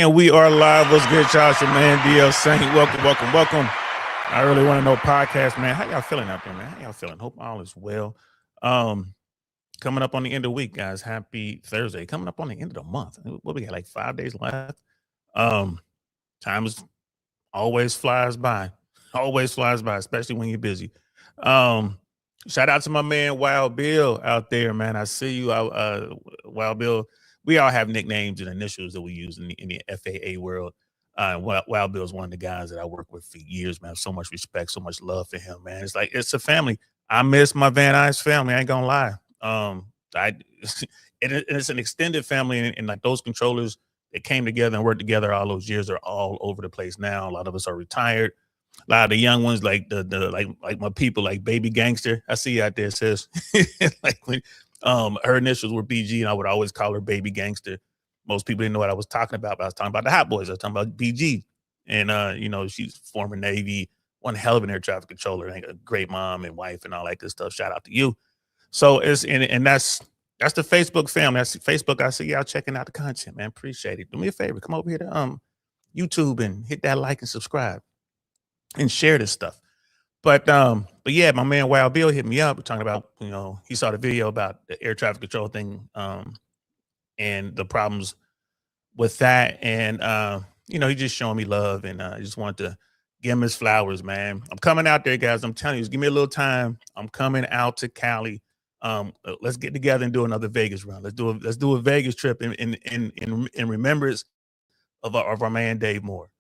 And we are live. What's good, y'all? It's your man, DL Saint. Welcome. I really want to know podcast, man. How y'all feeling out there, man? How y'all feeling? Hope all is well. Coming up on the end of the week, guys. Happy Thursday. Coming up on the end of the month. What we got, like 5 days left? Time is always flies by. Always flies by, especially when you're busy. Shout out to my man Wild Bill out there, man. I see you out, Wild Bill. We all have nicknames and initials that we use in the FAA world. Wild Bill is one of the guys that I work with for years, man. So much respect, so much love for him, man. It's like it's a family. I miss my Van Nuys family. I ain't gonna lie. It's an extended family, and like those controllers that came together and worked together all those years are all over the place now. A lot of us are retired. A lot of the young ones, like like my people, like Baby Gangster. I see you out there, sis. Like when her initials were BG, and I would always call her Baby Gangster. Most people didn't know what I was talking about, but I was talking about the Hot Boys. I was talking about BG. And she's former Navy, one hell of an air traffic controller, a great mom and wife and all that good stuff. Shout out to you. So that's the Facebook family. That's Facebook. I see y'all checking out the content, man. Appreciate it. Do me a favor. Come over here to YouTube and hit that like and subscribe and share this stuff. But yeah, my man Wild Bill hit me up. We're talking about, he saw the video about the air traffic control thing and the problems with that. And he just showing me love, and I just wanted to give him his flowers, man. I'm coming out there, guys. I'm telling you, just give me a little time. I'm coming out to Cali. Let's get together and do another Vegas run. Let's do a Vegas trip in remembrance of our man Dave Moore.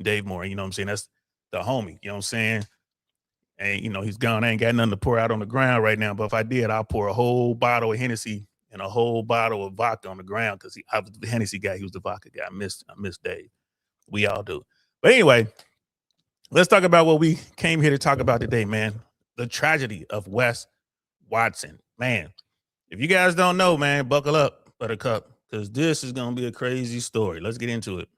Dave Moore, you know what I'm saying? That's the homie, you know what I'm saying? And he's gone. I ain't got nothing to pour out on the ground right now, but if I did, I'll pour a whole bottle of Hennessy and a whole bottle of vodka on the ground, because I was the Hennessy guy. He was the vodka guy. I miss Dave. We all do. But anyway, let's talk about what we came here to talk about today, man. The tragedy of Wes Watson. Man, if you guys don't know, man, buckle up, Buttercup, because this is going to be a crazy story. Let's get into it.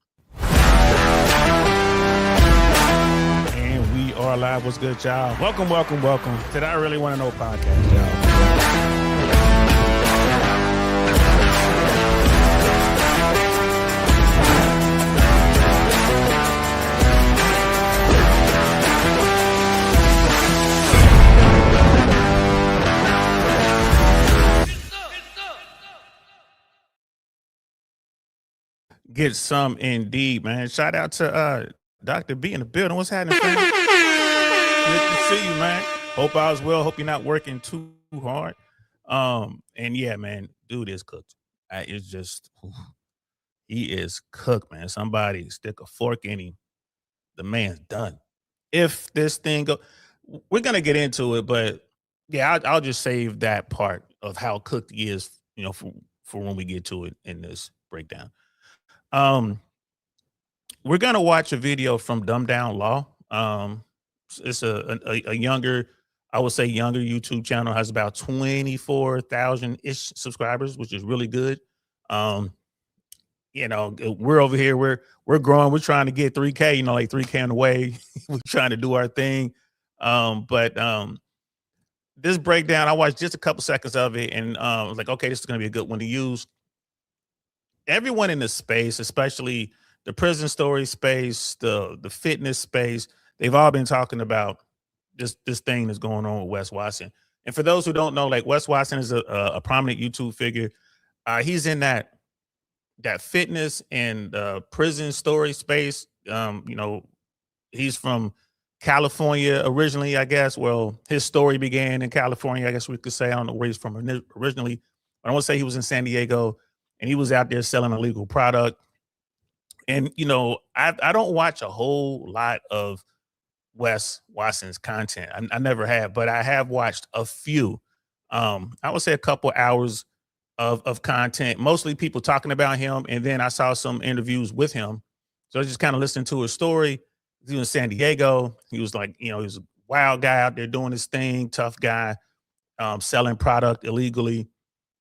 And we are live. What's good, y'all? Welcome to I Really Want to Know podcast, y'all. Get some indeed, man. Shout out to Dr. B in the building. What's happening, fam? Good to see you, man. Hope all is well. Hope you're not working too hard. And yeah, man, dude is cooked. It's just, he is cooked, man. Somebody stick a fork in him. The man's done. If this thing go, we're gonna get into it, but yeah, I'll just save that part of how cooked he is, for when we get to it in this breakdown. We're gonna watch a video from Dumb Down Law. It's a younger, I would say younger YouTube channel, has about 24,000 ish subscribers, which is really good. We're over here, we're growing, we're trying to get 3K, like 3K on the way. We're trying to do our thing. But this breakdown, I watched just a couple seconds of it, and I was like, okay, this is gonna be a good one to use. Everyone in the space, especially the prison story space, the fitness space, they've all been talking about this thing that's going on with Wes Watson. And for those who don't know, like, Wes Watson is a prominent YouTube figure. He's in that fitness and prison story space. He's from California originally, I guess. Well, his story began in California, I guess we could say. I don't know where he's from originally. I want to say he was in San Diego, and he was out there selling a legal product. And, I don't watch a whole lot of Wes Watson's content. I never have, but I have watched a few. I would say a couple hours of content, mostly people talking about him. And then I saw some interviews with him. So I just kind of listened to his story. He was in San Diego. He was like, he was a wild guy out there doing his thing, tough guy, selling product illegally.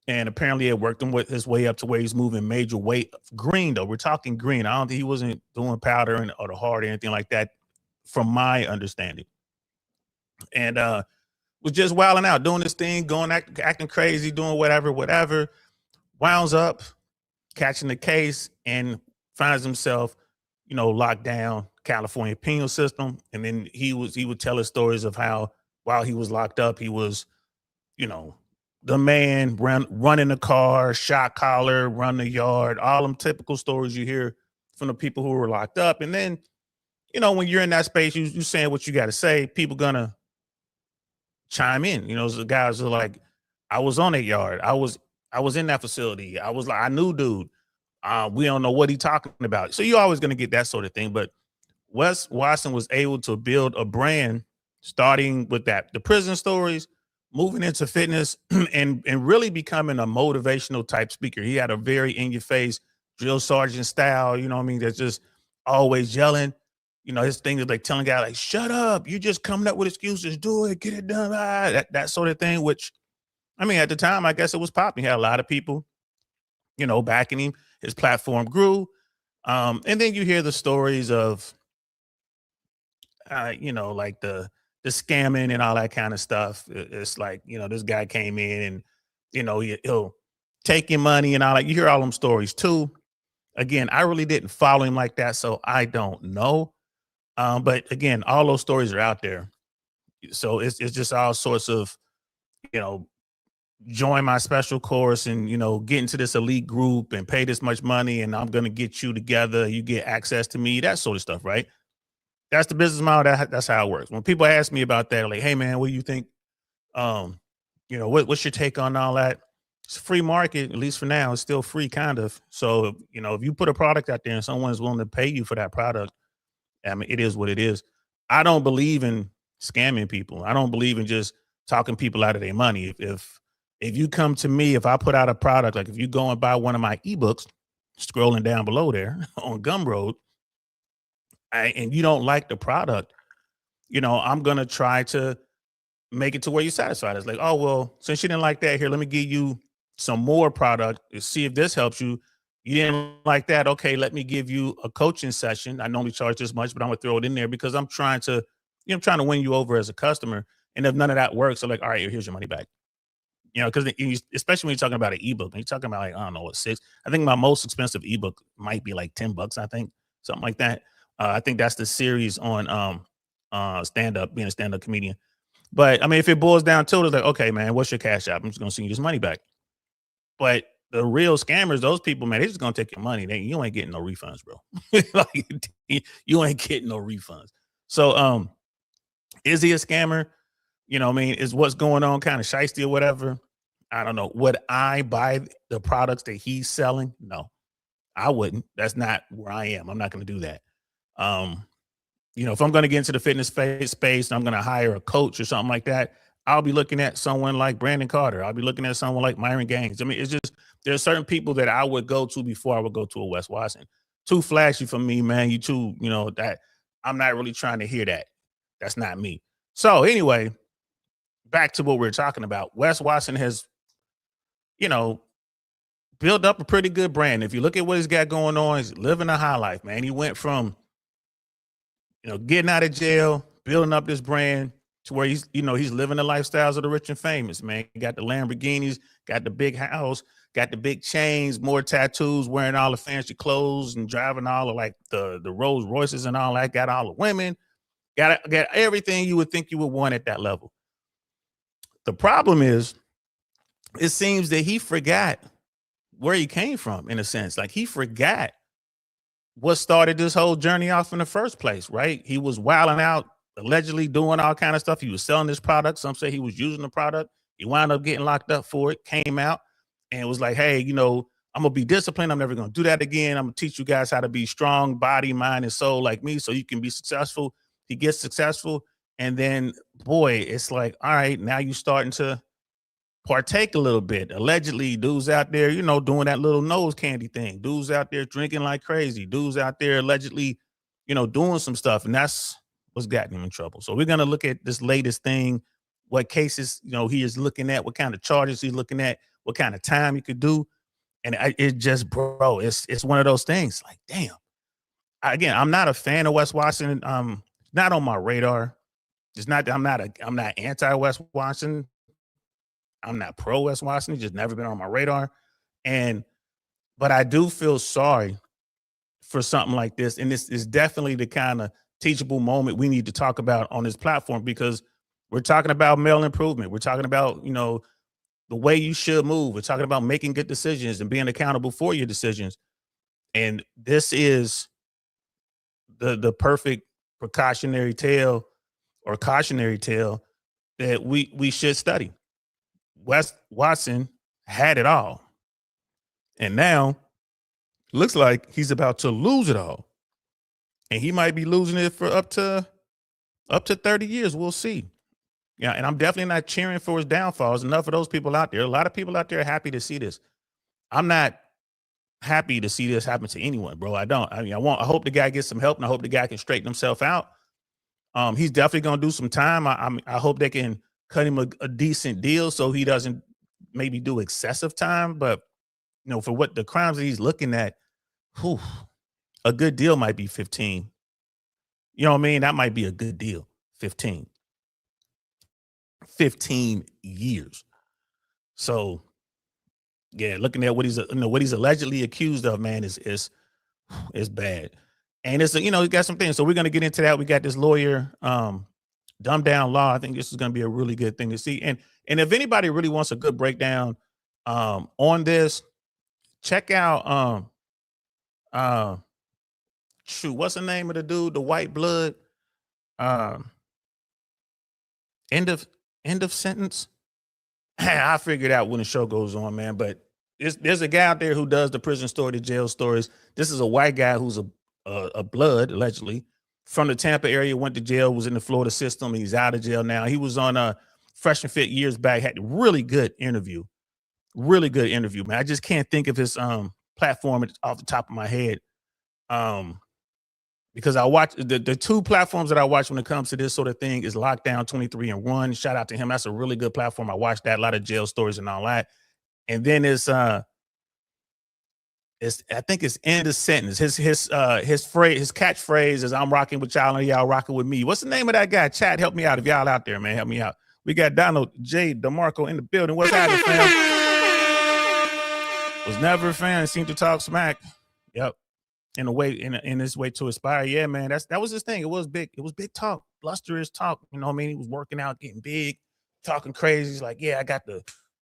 And apparently it worked his way up to where he's moving major weight. Green, though. We're talking green. I don't think he wasn't doing powder or the hard or anything like that, from my understanding. And was just wilding out, doing this thing, acting crazy, doing whatever. Wounds up catching the case and finds himself, locked down California penal system. And then he would tell us stories of how while he was locked up, he was, you know, the man running the car, shot collar, run the yard, all them typical stories you hear from the people who were locked up. And then, when you're in that space, you saying what you got to say, people gonna chime in. The guys are like, I was on that yard. I was in that facility. I was like, I knew dude. We don't know what he talking about. So you're always gonna get that sort of thing. But Wes Watson was able to build a brand starting with the prison stories, moving into fitness, and really becoming a motivational type speaker. He had a very in your face drill sergeant style, you know what I mean? That's just always yelling. His thing is like telling guy like, shut up, you just coming up with excuses, do it, get it done. That sort of thing, which I mean, at the time, I guess it was popping. He had a lot of people, backing him. His platform grew. And then you hear the stories of like the scamming and all that kind of stuff. It's like, this guy came in and, he'll take your money and all that. You hear all them stories too. Again, I really didn't follow him like that, so I don't know. But again, all those stories are out there. So it's just all sorts of, you know, join my special course and, get into this elite group and pay this much money and I'm going to get you together. You get access to me, that sort of stuff, right? That's the business model. That's how it works. When people ask me about that, like, hey man, what do you think? Um, what's your take on all that? It's a free market, at least for now. It's still free, kind of. So, if you put a product out there and someone is willing to pay you for that product, I mean, it is what it is. I don't believe in scamming people. I don't believe in just talking people out of their money. If you come to me, if I put out a product, like if you go and buy one of my ebooks, scrolling down below there on Gumroad, and you don't like the product, I'm gonna try to make it to where you're satisfied. It's like, oh well, since you didn't like that, here, let me give you some more product to see if this helps you. You didn't like that, okay? Let me give you a coaching session. I normally charge this much, but I'm gonna throw it in there because I'm trying to, I'm trying to win you over as a customer. And if none of that works, I'm like, all right, here's your money back. Because especially when you're talking about an ebook, and you're talking about like, I don't know what, six. I think my most expensive ebook might be like $10. I think something like that. I think that's the series on stand up, being a stand up comedian. But I mean, if it boils down to it, it's like, okay, man, what's your cash app? I'm just gonna send you this money back. But the real scammers, those people, man, they're just gonna take your money. You ain't getting no refunds, bro. Like, you ain't getting no refunds. So, is he a scammer? What I mean, is what's going on kind of shiesty or whatever? I don't know. Would I buy the products that he's selling? No, I wouldn't. That's not where I am. I'm not going to do that. Um, if I'm going to get into the fitness space and I'm going to hire a coach or something like that, I'll be looking at someone like Brandon Carter. I'll be looking at someone like Myron Gaines. I mean, it's just, there's certain people that I would go to before I would go to a Wes Watson. Too flashy for me, man. You too, that I'm not really trying to hear that. That's not me. So anyway, back to what we're talking about. Wes Watson has, you know, built up a pretty good brand. If you look at what he's got going on, he's living a high life, man. He went from, getting out of jail, building up this brand to where he's living the lifestyles of the rich and famous, man. He got the Lamborghinis, got the big house, got the big chains, more tattoos, wearing all the fancy clothes and driving all of like the Rolls Royces and all that, got all the women, got everything you would think you would want at that level. The problem is, it seems that he forgot where he came from, in a sense. Like, he forgot what started this whole journey off in the first place, right? He was wilding out, allegedly doing all kind of stuff. He was selling this product. Some say he was using the product. He wound up getting locked up for it, came out, and was like, hey, I'm going to be disciplined. I'm never going to do that again. I'm going to teach you guys how to be strong, body, mind, and soul like me so you can be successful. He gets successful. And then, boy, it's like, all right, now you starting to partake a little bit. Allegedly, dudes out there, doing that little nose candy thing. Dudes out there drinking like crazy. Dudes out there allegedly, doing some stuff. And that's what's gotten him in trouble. So we're going to look at this latest thing, what cases, he is looking at, what kind of charges he's looking at, what kind of time he could do. And it just, bro, it's one of those things like, damn. Again, I'm not a fan of Wes Watson. Not on my radar. It's not that I'm not anti-Wes Watson. I'm not pro Wes Watson. He's just never been on my radar. But I do feel sorry for something like this. And this is definitely the kind of teachable moment we need to talk about on this platform, because we're talking about male improvement. We're talking about, the way you should move. We're talking about making good decisions and being accountable for your decisions. And this is the perfect precautionary tale or cautionary tale that we should study. Wes Watson had it all, and now looks like he's about to lose it all, and he might be losing it for up to 30 years. We'll see. Yeah, and I'm definitely not cheering for his downfall. There's enough of those people out there. A lot of people out there are happy to see this. I'm not happy to see this happen to anyone, bro. I don't. I mean, I hope the guy gets some help, and I hope the guy can straighten himself out. He's definitely gonna do some time. I hope they can cut him a decent deal so he doesn't maybe do excessive time. But for what the crimes that he's looking at, whew, a good deal might be 15. You know what I mean? That might be a good deal. 15. 15 years. So yeah, looking at what he's allegedly accused of, man, is bad. And it's he got some things. So we're gonna get into that. We got this lawyer, dumbed down law. I think this is gonna be a really good thing to see. And if anybody really wants a good breakdown on this, check out shoot, what's the name of the dude, the white blood? End of sentence. I figured out when the show goes on, man. But there's a guy out there who does the prison story, the jail stories. This is a white guy who's a blood, allegedly, from the Tampa area, went to jail, was in the Florida system. He's out of jail now. He was on Fresh and Fit years back, had a really good interview, man. I just can't think of his platform off the top of my head. Because I watch the two platforms that I watch when it comes to this sort of thing is Lockdown 23 and 1. Shout out to him. That's a really good platform. I watched that, a lot of jail stories and all that. And then I think it's End of Sentence. His catchphrase is "I'm rocking with y'all and y'all rocking with me." What's the name of that guy? Chat, help me out if y'all out there, man. Help me out. We got Donald J. DeMarco in the building. What's happening, fam? Was never a fan. Seemed to talk smack. Yep. In his way to aspire. Yeah, man. That was his thing. It was big. It was big talk, blusterous talk. You know what I mean? He was working out, getting big, talking crazy. He's like, yeah, I got the,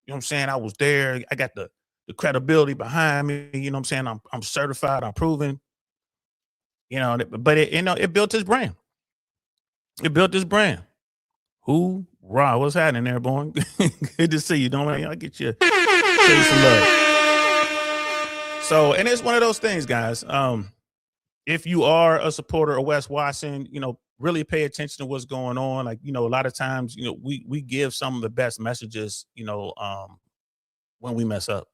what I'm saying? I was there. I got the credibility behind me. You know what I'm saying? I'm certified. I'm proven. But it built his brand. It built his brand. Hoorah. What's happening there, boy? Good to see you. Don't worry. I'll get you some love. So, and it's one of those things, guys. If you are a supporter of Wes Watson, really pay attention to what's going on. Like, a lot of times, we give some of the best messages, when we mess up.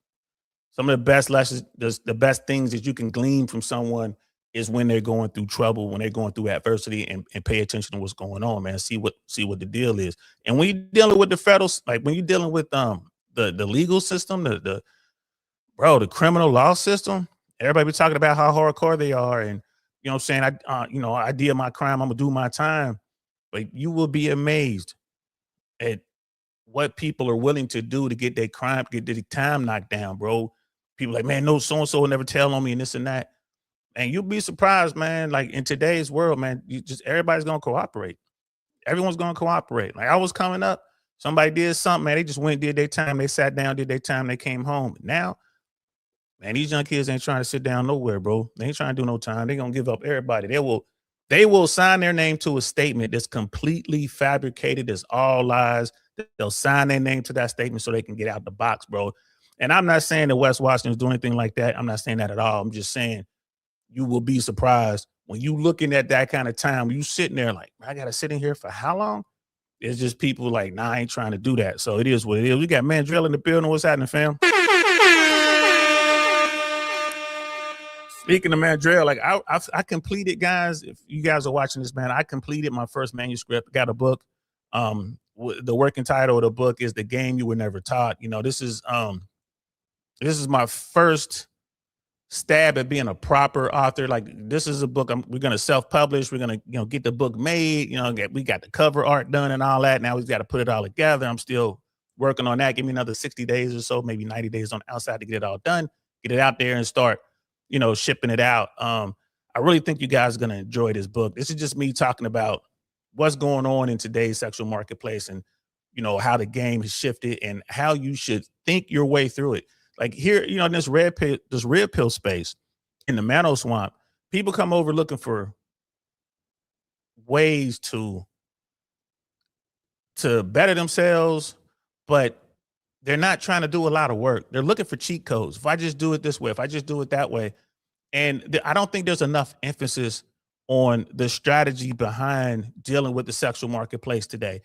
Some of the best lessons, the best things that you can glean from someone is when they're going through trouble, when they're going through adversity, and pay attention to what's going on, man. See what the deal is. And when you're dealing with the federal, like when you're dealing with the legal system, the criminal law system, everybody be talking about how hardcore they are. And, you know what I'm saying? I did my crime. I'm going to do my time. But you will be amazed at what people are willing to do to get their time knocked down, bro. People like, man, no, so-and-so will never tell on me and this and that. And you'll be surprised, man. Like in today's world, man, everybody's going to cooperate. Everyone's going to cooperate. Like I was coming up, somebody did something, man. They just went, did their time. They sat down, did their time. They came home. Now, man, these young kids ain't trying to sit down nowhere, bro. They ain't trying to do no time. They're going to give up everybody. They will sign their name to a statement that's completely fabricated. It's all lies. They'll sign their name to that statement so they can get out the box, bro. And I'm not saying that Wes Watson is doing anything like that. I'm not saying that at all. I'm just saying you will be surprised when you looking at that kind of time, when you sitting there like, I got to sit in here for how long? It's just people like, nah, I ain't trying to do that. So it is what it is. We got Mandrell in the building. What's happening, fam? Speaking of Mandrell, like I completed, guys, if you guys are watching this, man, I completed my first manuscript, got a book. The working title of the book is The Game You Were Never Taught. This is my first stab at being a proper author. Like this is a book we're going to self-publish. We're going to, get the book made, we got the cover art done and all that. Now we've got to put it all together. I'm still working on that. Give me another 60 days or so, maybe 90 days on the outside to get it all done, get it out there and start, shipping it out. I really think you guys are going to enjoy this book. This is just me talking about what's going on in today's sexual marketplace, and how the game has shifted and how you should think your way through it. Like here, in this red pill space in the Mano Swamp, people come over looking for ways to better themselves, but they're not trying to do a lot of work. They're looking for cheat codes. If I just do it this way, if I just do it that way. And I don't think there's enough emphasis on the strategy behind dealing with the sexual marketplace today.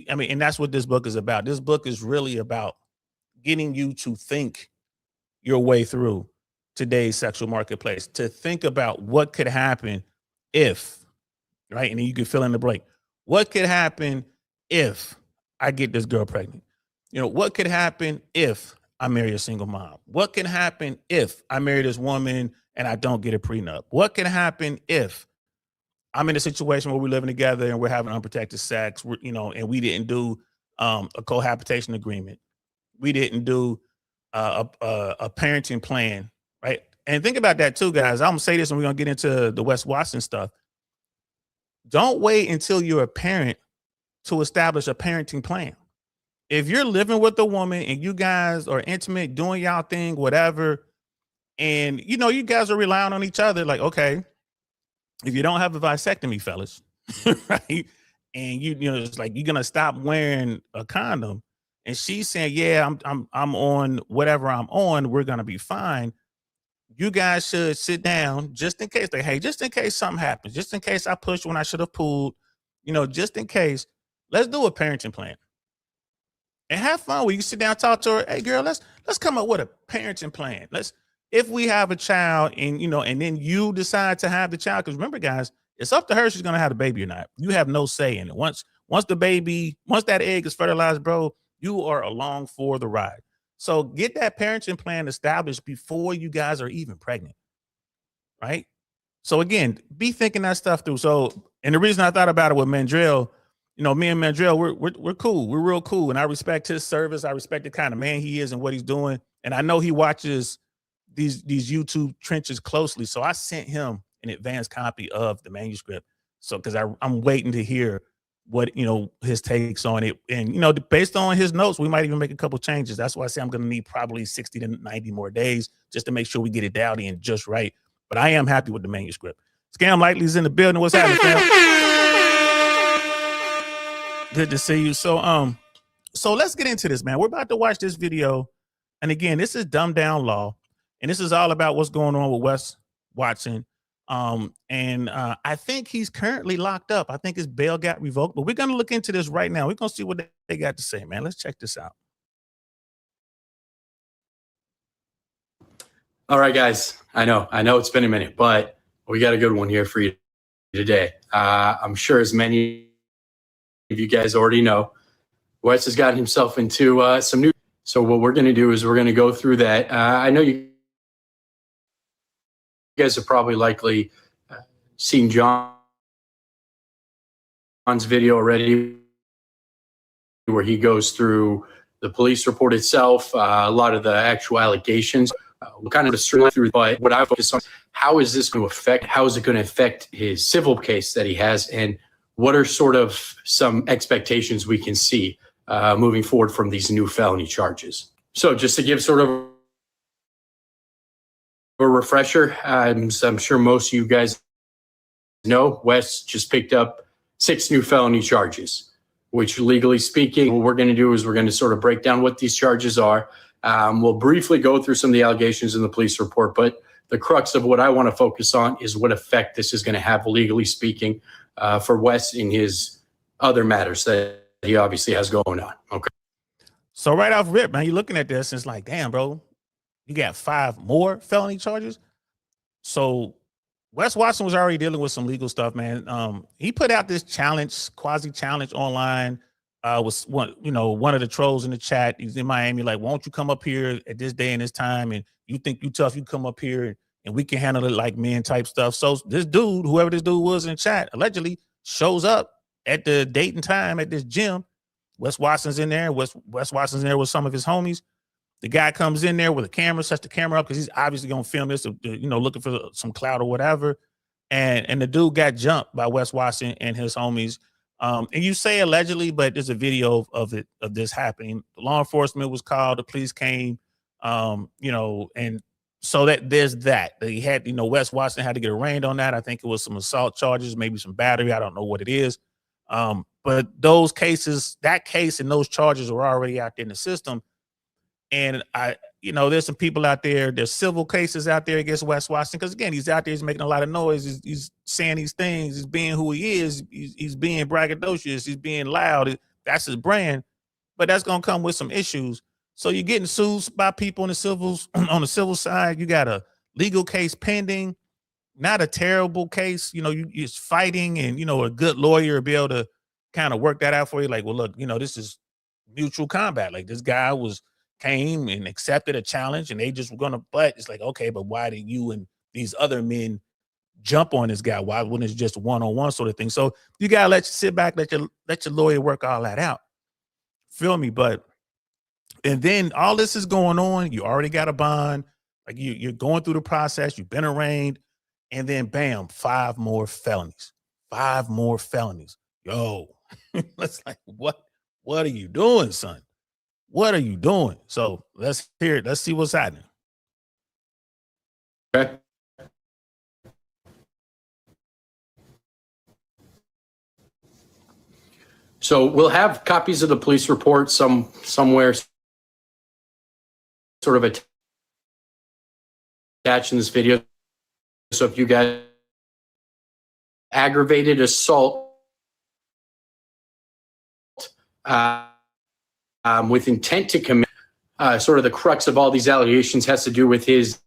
And that's what this book is about. This book is really about getting you to think your way through today's sexual marketplace, to think about what could happen if, right? And then you can fill in the blank. What could happen if I get this girl pregnant? What could happen if I marry a single mom? What can happen if I marry this woman and I don't get a prenup? What can happen if I'm in a situation where we're living together and we're having unprotected sex, and we didn't do a cohabitation agreement. We didn't do a parenting plan, right? And think about that too, guys. I'm gonna say this and we're gonna get into the Wes Watson stuff. Don't wait until you're a parent to establish a parenting plan. If you're living with a woman and you guys are intimate, doing y'all thing, whatever, and you guys are relying on each other, like, okay, if you don't have a vasectomy, fellas, right? And it's like you're gonna stop wearing a condom, and she's saying, yeah, I'm on whatever I'm on, we're gonna be fine. You guys should sit down just in case, like, hey, just in case something happens, just in case I pushed when I should have pulled, just in case, let's do a parenting plan. And have fun when you sit down and talk to her. Hey, girl, let's come up with a parenting plan. If we have a child and, and then you decide to have the child, because remember, guys, it's up to her. She's going to have the baby or not. You have no say in it. Once that egg is fertilized, bro, you are along for the ride. So get that parenting plan established before you guys are even pregnant. Right. So again, be thinking that stuff through. So, and the reason I thought about it with Mandrell, me and Mandrell, we're cool. We're real cool. And I respect his service. I respect the kind of man he is and what he's doing. And I know he watches these YouTube trenches closely. So I sent him an advanced copy of the manuscript. So, cause I'm waiting to hear what, his takes on it. And, based on his notes, we might even make a couple changes. That's why I say I'm going to need probably 60 to 90 more days just to make sure we get it down and just right. But I am happy with the manuscript. Scam Likely's in the building. What's happening, Scam? Good to see you. So let's get into this, man. We're about to watch this video. And again, this is Dumbed Down Law. And this is all about what's going on with Wes Watson. I think he's currently locked up. I think his bail got revoked, but we're going to look into this right now. We're going to see what they got to say, man. Let's check this out. All right, guys. I know it's been a minute, but we got a good one here for you today. I'm sure as many of you guys already know, Wes has gotten himself into some new. So what we're going to do is we're going to go through that. I know you guys have probably likely seen John's video already, where he goes through the police report itself, a lot of the actual allegations. We'll kind of just straight through, but what I focus on, how is this going to affect, how is it going to affect his civil case that he has, and what are sort of some expectations we can see moving forward from these new felony charges. So just to give sort of a refresher, I'm sure most of you guys know, Wes just picked up 6 new felony charges, which legally speaking, what we're going to do is we're going to sort of break down what these charges are. We'll briefly go through some of the allegations in the police report, but the crux of what I want to focus on is what effect this is going to have, legally speaking, for Wes in his other matters that he obviously has going on. Okay. So right off rip, man, you're looking at this and it's like, damn, bro, you got 5 more felony charges. So Wes Watson was already dealing with some legal stuff, man. He put out this quasi challenge online. Was one of the trolls in the chat. He's in Miami, like, won't you come up here at this day and this time? And you think you tough, you come up here and we can handle it like men type stuff. So this dude, whoever this dude was in the chat, allegedly shows up at the date and time at this gym. Wes Watson's in there. Wes Watson's in there with some of his homies. The guy comes in there with a camera, sets the camera up because he's obviously going to film this, looking for some clout or whatever. and the dude got jumped by Wes Watson and his homies. And you say allegedly, but there's a video of this happening. Law enforcement was called, the police came, and so that there's that. He had, Wes Watson had to get arraigned on that. I think it was some assault charges, maybe some battery. I don't know what it is. But those cases, that case and those charges were already out there in the system. And there's some people out there, there's civil cases out there against Wes Watson. Because again, he's out there, he's making a lot of noise. He's saying these things, he's being who he is. He's being braggadocious, he's being loud. That's his brand. But that's going to come with some issues. So you're getting sued by people on the civil side. You got a legal case pending, not a terrible case. You're fighting, and, a good lawyer will be able to kind of work that out for you. Like, well, look, this is mutual combat. Like, this guy came and accepted a challenge, and they just were gonna butt. It's like, okay, but why did you and these other men jump on this guy? Why wouldn't it just one-on-one sort of thing? So you gotta sit back, let your lawyer work all that out. Feel me? And then all this is going on. You already got a bond. Like you're going through the process. You've been arraigned, and then bam, 5 more felonies. 5 more felonies. Yo, it's like, what are you doing, son? What are you doing? So let's hear it. Let's see what's happening. Okay. So we'll have copies of the police report somewhere sort of attached in this video. So if you guys aggravated assault with intent to commit, sort of the crux of all these allegations has to do with his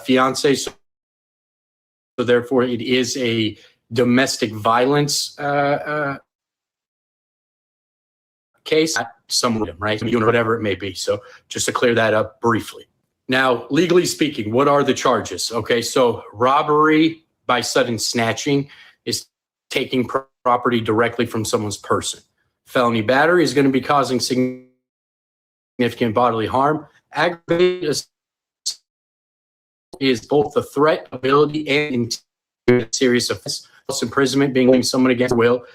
fiance. So therefore, it is a domestic violence case. Someone, right? Whatever it may be. So just to clear that up briefly. Now, legally speaking, what are the charges? Okay, so robbery by sudden snatching is taking property directly from someone's person. Felony battery is going to be causing significant bodily harm. Aggravated is both the threat, ability, and serious offense. False imprisonment, being someone against their will,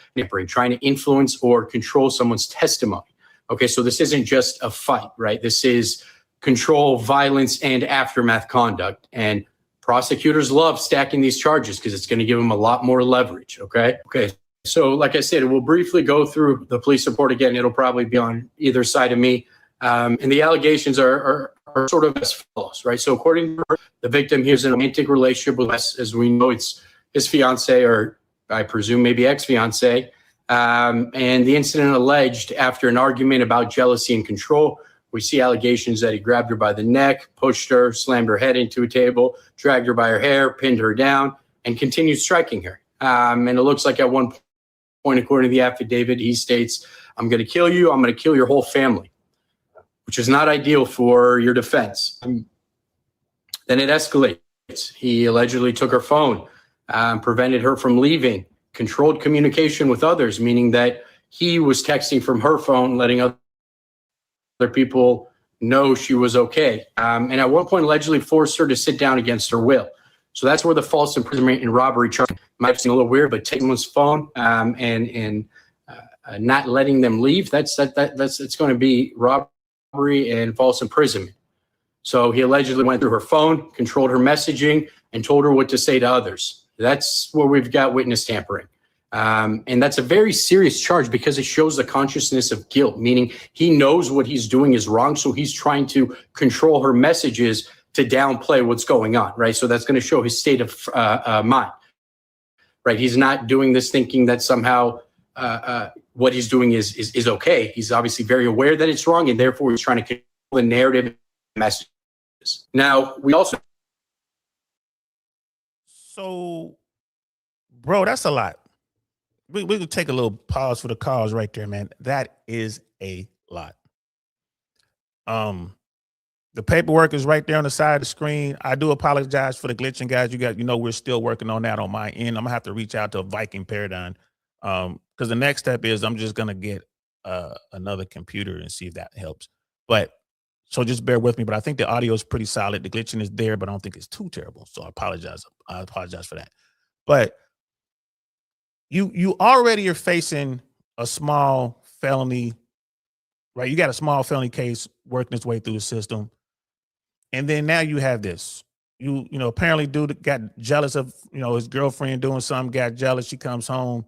trying to influence or control someone's testimony. Okay, so this isn't just a fight, right? This is control, violence, and aftermath conduct. And prosecutors love stacking these charges because it's going to give them a lot more leverage, okay? Okay, so like I said, we'll briefly go through the police report again. It'll probably be on either side of me. And the allegations are sort of as follows, right? So according to her, the victim, he has a romantic relationship with Wes. As we know, it's his fiance, or I presume maybe ex-fiance. And the incident alleged after an argument about jealousy and control. We see allegations that he grabbed her by the neck, pushed her, slammed her head into a table, dragged her by her hair, pinned her down, and continued striking her. And it looks like at one point, according to the affidavit, he states, "I'm going to kill you. I'm going to kill your whole family," which is not ideal for your defense. Then it escalates. He allegedly took her phone, prevented her from leaving, controlled communication with others, meaning that he was texting from her phone, letting other people know she was okay. And at one point, allegedly forced her to sit down against her will. So that's where the false imprisonment and robbery charge might seem a little weird, but taking someone's phone and not letting them leave, it's going to be robbery and false imprisonment. So he allegedly went through her phone, controlled her messaging, and told her what to say to others. That's where we've got witness tampering. And that's a very serious charge because it shows the consciousness of guilt, meaning he knows what he's doing is wrong. So he's trying to control her messages to downplay what's going on, right? So that's going to show his state of mind, right? He's not doing this thinking that somehow what he's doing is okay. He's obviously very aware that it's wrong, and therefore he's trying to control the narrative messages. Now, we also... So, bro, that's a lot. We could take a little pause for the cause right there, man. That is a lot. The paperwork is right there on the side of the screen. I do apologize for the glitching, guys. We're still working on that on my end. I'm gonna have to reach out to Viking Paradigm, because the next step is I'm just gonna get another computer and see if that helps. But So just bear with me, but I think the audio is pretty solid. The glitching is there, but I don't think it's too terrible. So I apologize. I apologize for that. But you already are facing a small felony, right? You got a small felony case working its way through the system. And then now you have this. You know, apparently dude got jealous of, his girlfriend doing something, got jealous. She comes home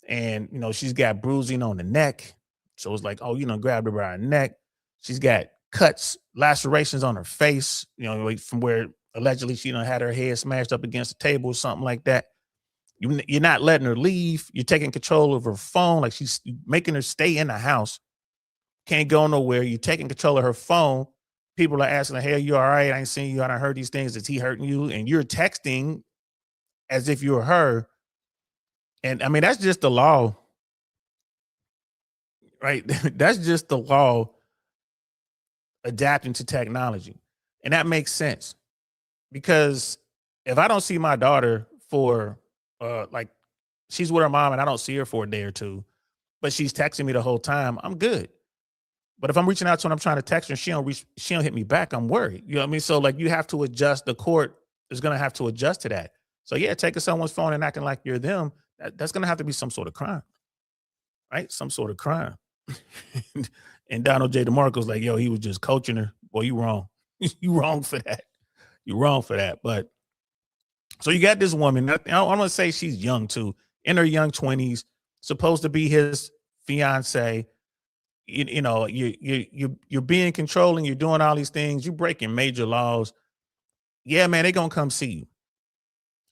and, she's got bruising on the neck. So it's like, oh, grabbed her by her neck. She's got cuts, lacerations on her face, from where allegedly she had her head smashed up against the table or something like that. You're not letting her leave. You're taking control of her phone. Like she's making her stay in the house. Can't go nowhere. You're taking control of her phone. People are asking her, hey, you all right? I ain't seen you. I done heard these things. Is he hurting you? And you're texting as if you're her. And I mean, that's just the law, right? That's just the law adapting to technology. And that makes sense because if I don't see my daughter for like she's with her mom and I don't see her for a day or two, but she's texting me the whole time, I'm good. But if I'm reaching out to her and I'm trying to text her and she don't hit me back, I'm worried. You know what I mean? So like you have to adjust. The court is going to have to adjust to that. So yeah, taking someone's phone and acting like you're them, that's going to have to be some sort of crime, right? Some sort of crime. And Donald J. DeMarco's like, yo, he was just coaching her. Boy, you wrong. You wrong for that. You wrong for that. But so you got this woman. I'm going to say she's young too, in her young 20s, supposed to be his fiance. You're being controlling. You're doing all these things. You're breaking major laws. Yeah, man, they're going to come see you.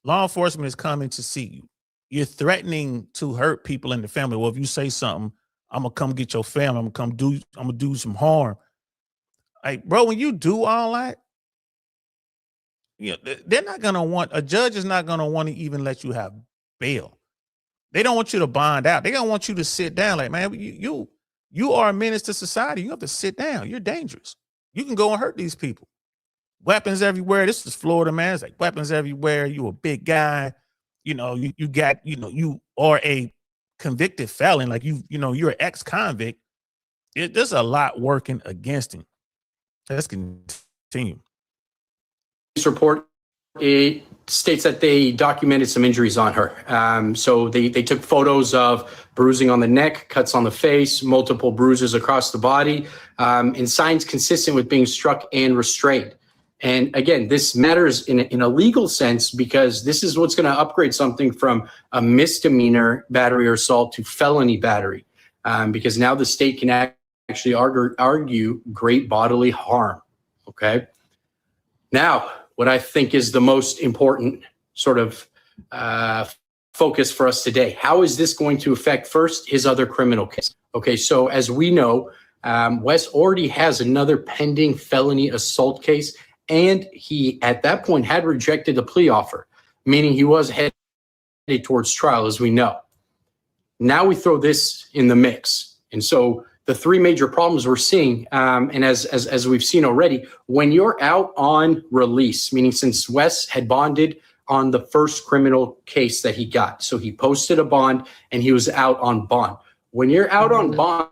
Law enforcement is coming to see you. You're threatening to hurt people in the family. Well, if you say something, I'm going to come get your family. I'm going to do some harm. Like, bro, when you do all that, they're not going to want, a judge is not going to want to even let you have bail. They don't want you to bond out. They don't want you to sit down. Like, man, you are a menace to society. You have to sit down. You're dangerous. You can go and hurt these people. Weapons everywhere. This is Florida, man. It's like weapons everywhere. You a big guy. You are a convicted felon. Like you're an ex-convict. There's a lot working against him. Let's continue. This report, it states that they documented some injuries on her. So they took photos of bruising on the neck, cuts on the face, multiple bruises across the body, and signs consistent with being struck and restrained. And again, this matters in a legal sense because this is what's going to upgrade something from a misdemeanor battery or assault to felony battery, because now the state can actually argue great bodily harm. Okay. Now, what I think is the most important sort of focus for us today. How is this going to affect first his other criminal case? Okay, so as we know, Wes already has another pending felony assault case, and he at that point had rejected a plea offer, meaning he was headed towards trial, as we know. Now we throw this in the mix, and so the three major problems we're seeing, and as we've seen already, when you're out on release, meaning since Wes had bonded on the first criminal case that he got, so he posted a bond and he was out on bond. When you're out on bond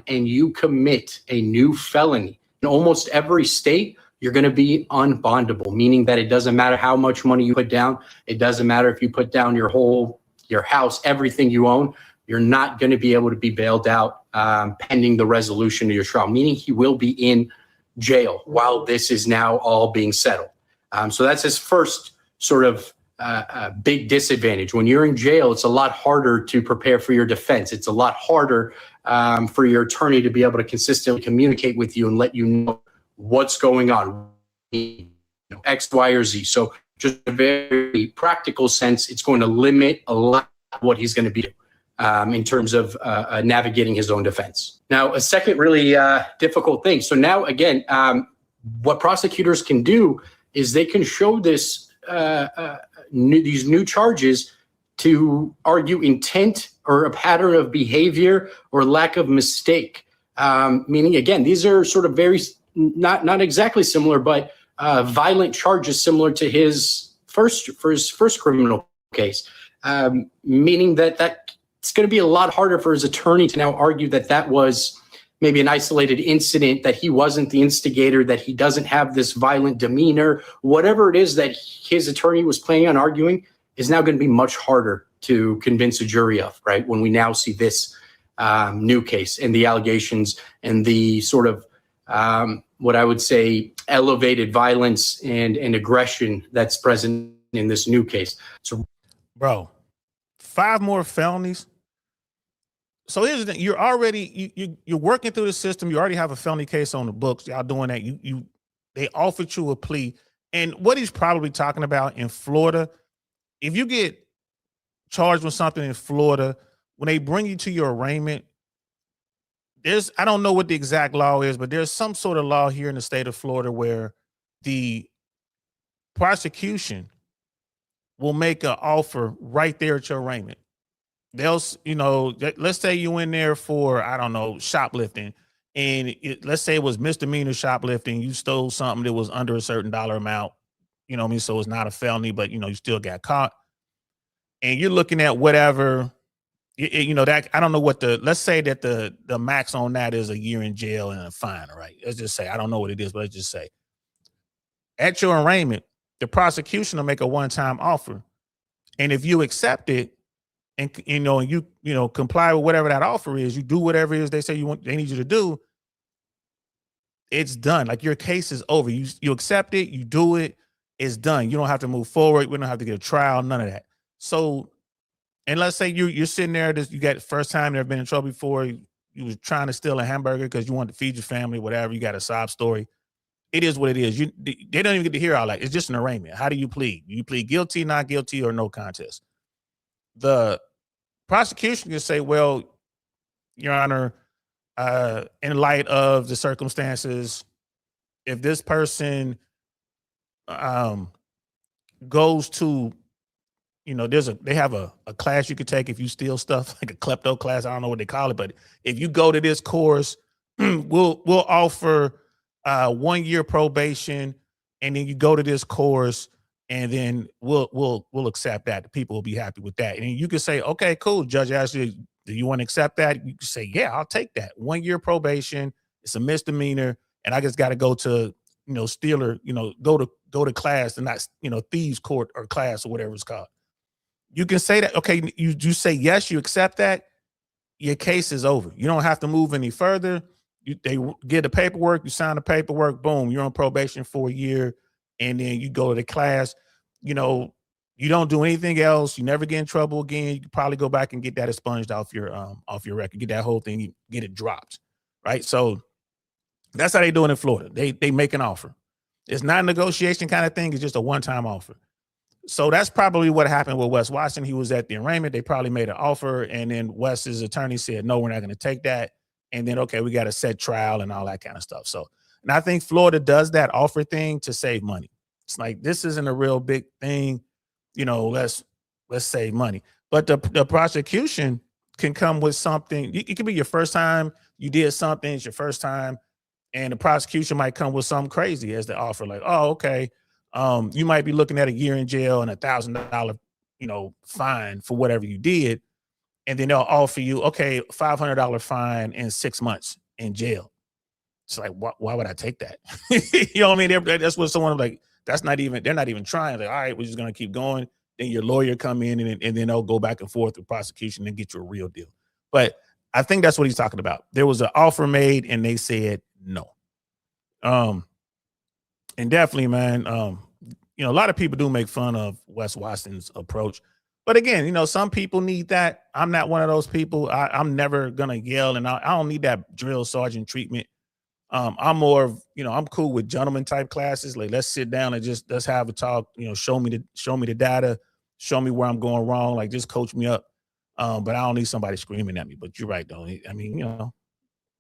and you commit a new felony, in almost every state, you're going to be unbondable, meaning that it doesn't matter how much money you put down. It doesn't matter if you put down your house, everything you own. You're not going to be able to be bailed out pending the resolution of your trial, meaning he will be in jail while this is now all being settled. So that's his first sort of big disadvantage. When you're in jail, it's a lot harder to prepare for your defense. It's a lot harder for your attorney to be able to consistently communicate with you and let you know what's going on, X, Y, or Z. So just a very practical sense, it's going to limit a lot of what he's going to be doing. In terms of navigating his own defense. Now, a second really difficult thing. So now, again, what prosecutors can do is they can show this these new charges to argue intent or a pattern of behavior or lack of mistake. Meaning, again, these are sort of very not exactly similar, but violent charges similar to his first criminal case. Meaning that it's going to be a lot harder for his attorney to now argue that was maybe an isolated incident, that he wasn't the instigator, that he doesn't have this violent demeanor, whatever it is that his attorney was planning on arguing is now going to be much harder to convince a jury of, right? When we now see this new case and the allegations and the sort of what I would say elevated violence and aggression that's present in this new case. So, bro, 5 more felonies. So here's the thing: you're already you're working through the system. You already have a felony case on the books. Y'all doing that. They offered you a plea, and what he's probably talking about in Florida, if you get charged with something in Florida, when they bring you to your arraignment, I don't know what the exact law is, but there's some sort of law here in the state of Florida where the prosecution will make an offer right there at your arraignment. They'll, let's say you in there for, I don't know, shoplifting, and let's say it was misdemeanor shoplifting. You stole something that was under a certain dollar amount, you know what I mean? So it's not a felony, but you still got caught. And you're looking at whatever, that, I don't know what let's say that the max on that is a year in jail and a fine, right? Let's just say, I don't know what it is, but let's just say at your arraignment, the prosecution will make a one-time offer. And if you accept it, and you comply with whatever that offer is, you do whatever it is they say they need you to do, it's done. Like, your case is over. You accept it, you do it, it's done. You don't have to move forward. We don't have to get a trial, none of that. So, and let's say you're sitting there, you got the first time, never been in trouble before, you was trying to steal a hamburger because you wanted to feed your family, whatever, you got a sob story. It is what it is. They don't even get to hear all that. It's just an arraignment. How do you plead? You plead guilty, not guilty, or no contest. The prosecution can say, well, Your Honor, in light of the circumstances, if this person goes to, they have a class you could take if you steal stuff, like a klepto class. I don't know what they call it, but if you go to this course, we'll offer 1 year probation, and then you go to this course, and then we'll accept that. The people will be happy with that. And you can say, okay, cool, Judge Ashley, do you want to accept that? You can say, yeah, I'll take that. 1 year probation. It's a misdemeanor, and I just got to go to, Steeler, go to class, and not, thieves court or class or whatever it's called. You can say that. Okay, you say yes, you accept that. Your case is over. You don't have to move any further. They get the paperwork. You sign the paperwork. Boom, you're on probation for a year. And then you go to the class, you don't do anything else. You never get in trouble again. You can probably go back and get that expunged off your record, get that whole thing, get it dropped, right? So that's how they do it in Florida. They make an offer. It's not a negotiation kind of thing. It's just a one-time offer. So that's probably what happened with Wes Watson. He was at the arraignment. They probably made an offer, and then Wes's attorney said, no, we're not going to take that. And then, okay, we got a set trial and all that kind of stuff. So, and I think Florida does that offer thing to save money. It's like, this isn't a real big thing, let's save money. But the prosecution can come with something. It could be your first time you did something, it's your first time, and the prosecution might come with something crazy as the offer, like, oh, okay, you might be looking at a year in jail and $1,000, fine for whatever you did. And then they'll offer you, okay, $500 fine and 6 months in jail. It's like, why would I take that? You know what I mean? That's what someone like, they're not even trying. Like, all right, we're just going to keep going. Then your lawyer come in and then they'll go back and forth with prosecution and get you a real deal. But I think that's what he's talking about. There was an offer made and they said no. And definitely, man, a lot of people do make fun of Wes Watson's approach. But again, some people need that. I'm not one of those people. I'm never going to yell, and I don't need that drill sergeant treatment. I'm more of, I'm cool with gentleman type classes. Like, let's sit down and let's have a talk, show me the data, show me where I'm going wrong. Like, just coach me up. But I don't need somebody screaming at me. But you're right, though. I mean,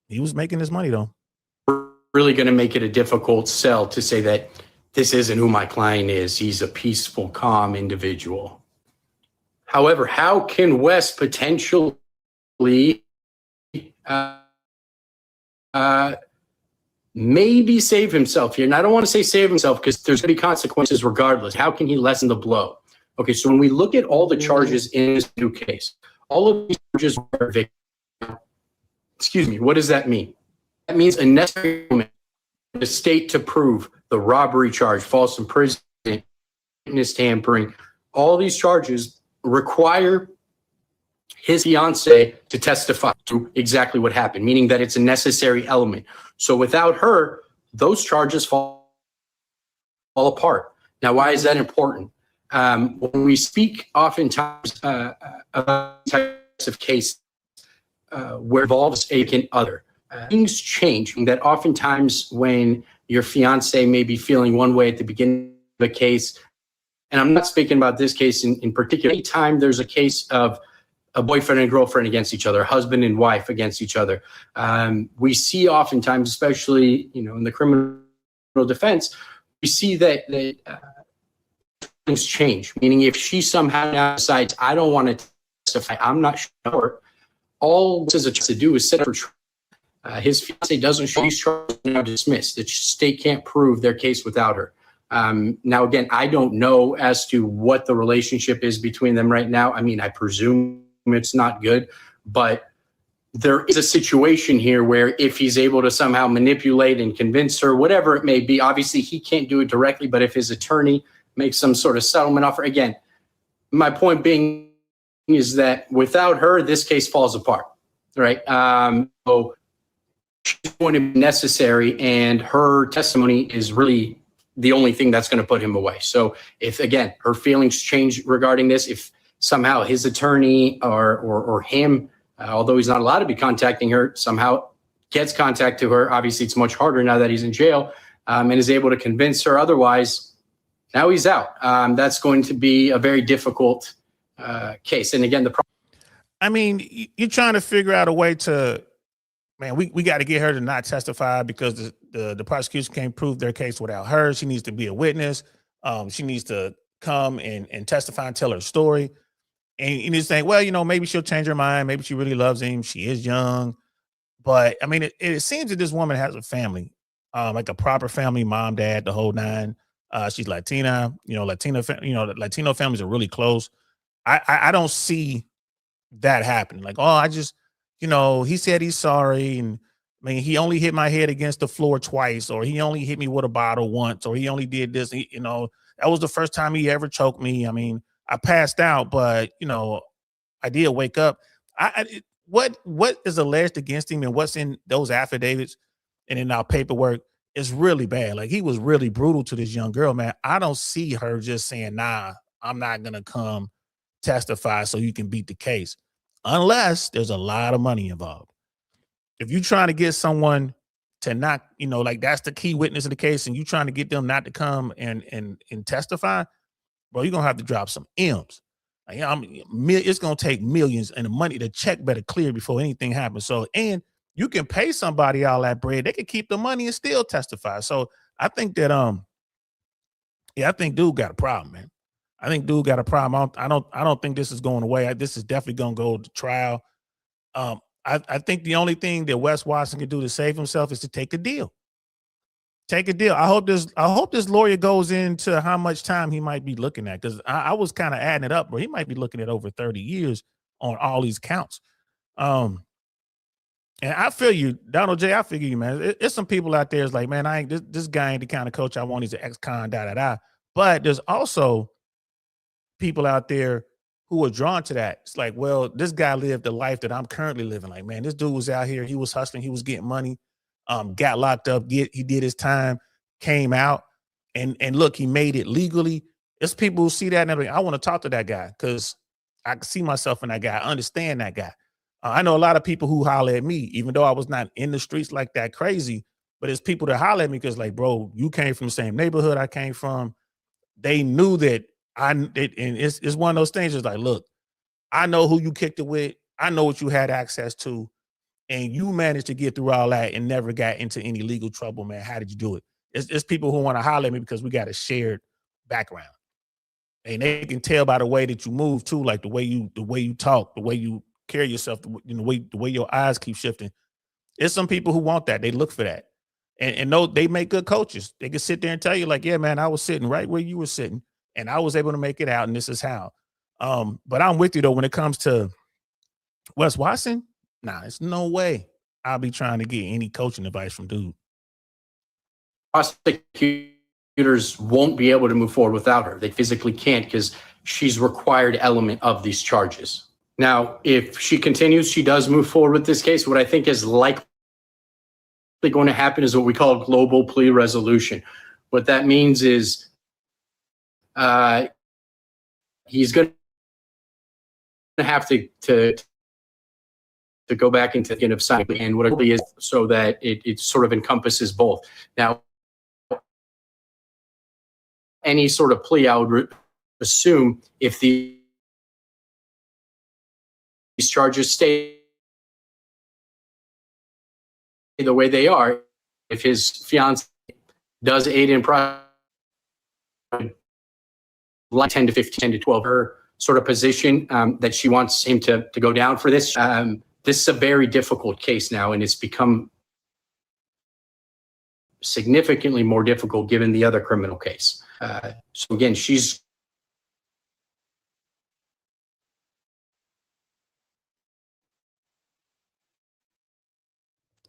he was making his money, though. Really going to make it a difficult sell to say that this isn't who my client is. He's a peaceful, calm individual. However, how can Wes potentially maybe save himself here? And I don't want to say save himself because there's going to be consequences regardless. How can he lessen the blow? Okay, so when we look at all the charges in this new case, all of these charges were victim. Excuse me, what does that mean? That means a necessary element for the state to prove the robbery charge, false imprisonment, witness tampering. All these charges require his fiance to testify to exactly what happened, meaning that it's a necessary element. So without her, those charges fall apart. Now, why is that important? When we speak oftentimes about types of cases where involves a significant other, things change. That oftentimes when your fiance may be feeling one way at the beginning of a case, and I'm not speaking about this case in particular, anytime there's a case of a boyfriend and girlfriend against each other, husband and wife against each other, we see oftentimes, especially in the criminal defense, we see that things change. Meaning, if she somehow now decides, I don't want to testify, I'm not sure, all this is to do is set up for trial. His fiance doesn't show, these charges are now dismissed. The state can't prove their case without her. Now, again, I don't know as to what the relationship is between them right now. I mean, I presume it's not good, but there is a situation here where if he's able to somehow manipulate and convince her, whatever it may be, obviously he can't do it directly, but if his attorney makes some sort of settlement offer, again, my point being is that without her, this case falls apart, right? So she's going to be necessary, and her testimony is really the only thing that's going to put him away. So if, again, her feelings change regarding this, if somehow his attorney or him, although he's not allowed to be contacting her, somehow gets contact to her, obviously it's much harder now that he's in jail, and is able to convince her otherwise, now he's out. That's going to be a very difficult case. And again, I mean, you're trying to figure out a way to, man, we got to get her to not testify because the prosecution can't prove their case without her. She needs to be a witness. She needs to come and testify and tell her story. And you're saying, well, maybe she'll change her mind. Maybe she really loves him. She is young. But I mean, it seems that this woman has a family, like a proper family, mom, dad, the whole nine. She's Latina, Latino families are really close. I don't see that happening. Like, I just, he said he's sorry. And I mean, he only hit my head against the floor twice, or he only hit me with a bottle once, or he only did this. That was the first time he ever choked me. I mean, I passed out, but I did wake up. What is alleged against him and what's in those affidavits and in our paperwork is really bad. Like, he was really brutal to this young girl, man. I don't see her just saying, nah, I'm not gonna come testify so you can beat the case, unless there's a lot of money involved. If you're trying to get someone to not, like that's the key witness in the case, and you trying to get them not to come and testify, bro, you're gonna have to drop some M's. Like, it's gonna take millions, and the check better clear before anything happens. So, and you can pay somebody all that bread, they can keep the money and still testify. So I think that I think dude got a problem, man. I think dude got a problem. I don't think this is going away. This is definitely gonna go to trial. I think the only thing that Wes Watson can do to save himself is to take a deal. Take a deal. I hope this lawyer goes into how much time he might be looking at, because I was kind of adding it up, but he might be looking at over 30 years on all these counts. And I feel you, Donald J. I figure you, man. It's some people out there is like, man, this guy ain't the kind of coach I want. He's an ex-con, da. But there's also people out there who are drawn to that. It's like, well, this guy lived the life that I'm currently living. Like, man, this dude was out here. He was hustling. He was getting money. Got locked up. He did his time. Came out, and look, he made it legally. It's people who see that and they're like, I want to talk to that guy because I can see myself in that guy. I understand that guy. I know a lot of people who holler at me, even though I was not in the streets like that crazy, but it's people that holler at me because, like, bro, you came from the same neighborhood I came from. They knew that and it's one of those things. It's like, look, I know who you kicked it with. I know what you had access to, and you managed to get through all that and never got into any legal trouble, man. How did you do it? It's people who want to holler at me because we got a shared background, and they can tell by the way that you move too, like the way you talk, the way you carry yourself, the way your eyes keep shifting. There's some people who want that. They look for that. And know they make good coaches. They can sit there and tell you, like, yeah, man, I was sitting right where you were sitting, and I was able to make it out, and this is how. But I'm with you, though, when it comes to Wes Watson, nah, it's no way. I'll be trying to get any coaching advice from dude. Prosecutors won't be able to move forward without her. They physically can't because she's required element of these charges. Now, if she continues, she does move forward with this case. What I think is likely going to happen is what we call global plea resolution. What that means is he's going to have to go back into the of sign, and what it really is so that it sort of encompasses both. Now, any sort of plea, I would assume if these charges stay the way they are, if his fiance does aid in like 10 to 15, 10 to 12, her sort of position that she wants him to go down for this. This is a very difficult case now, and it's become significantly more difficult given the other criminal case. So again, she's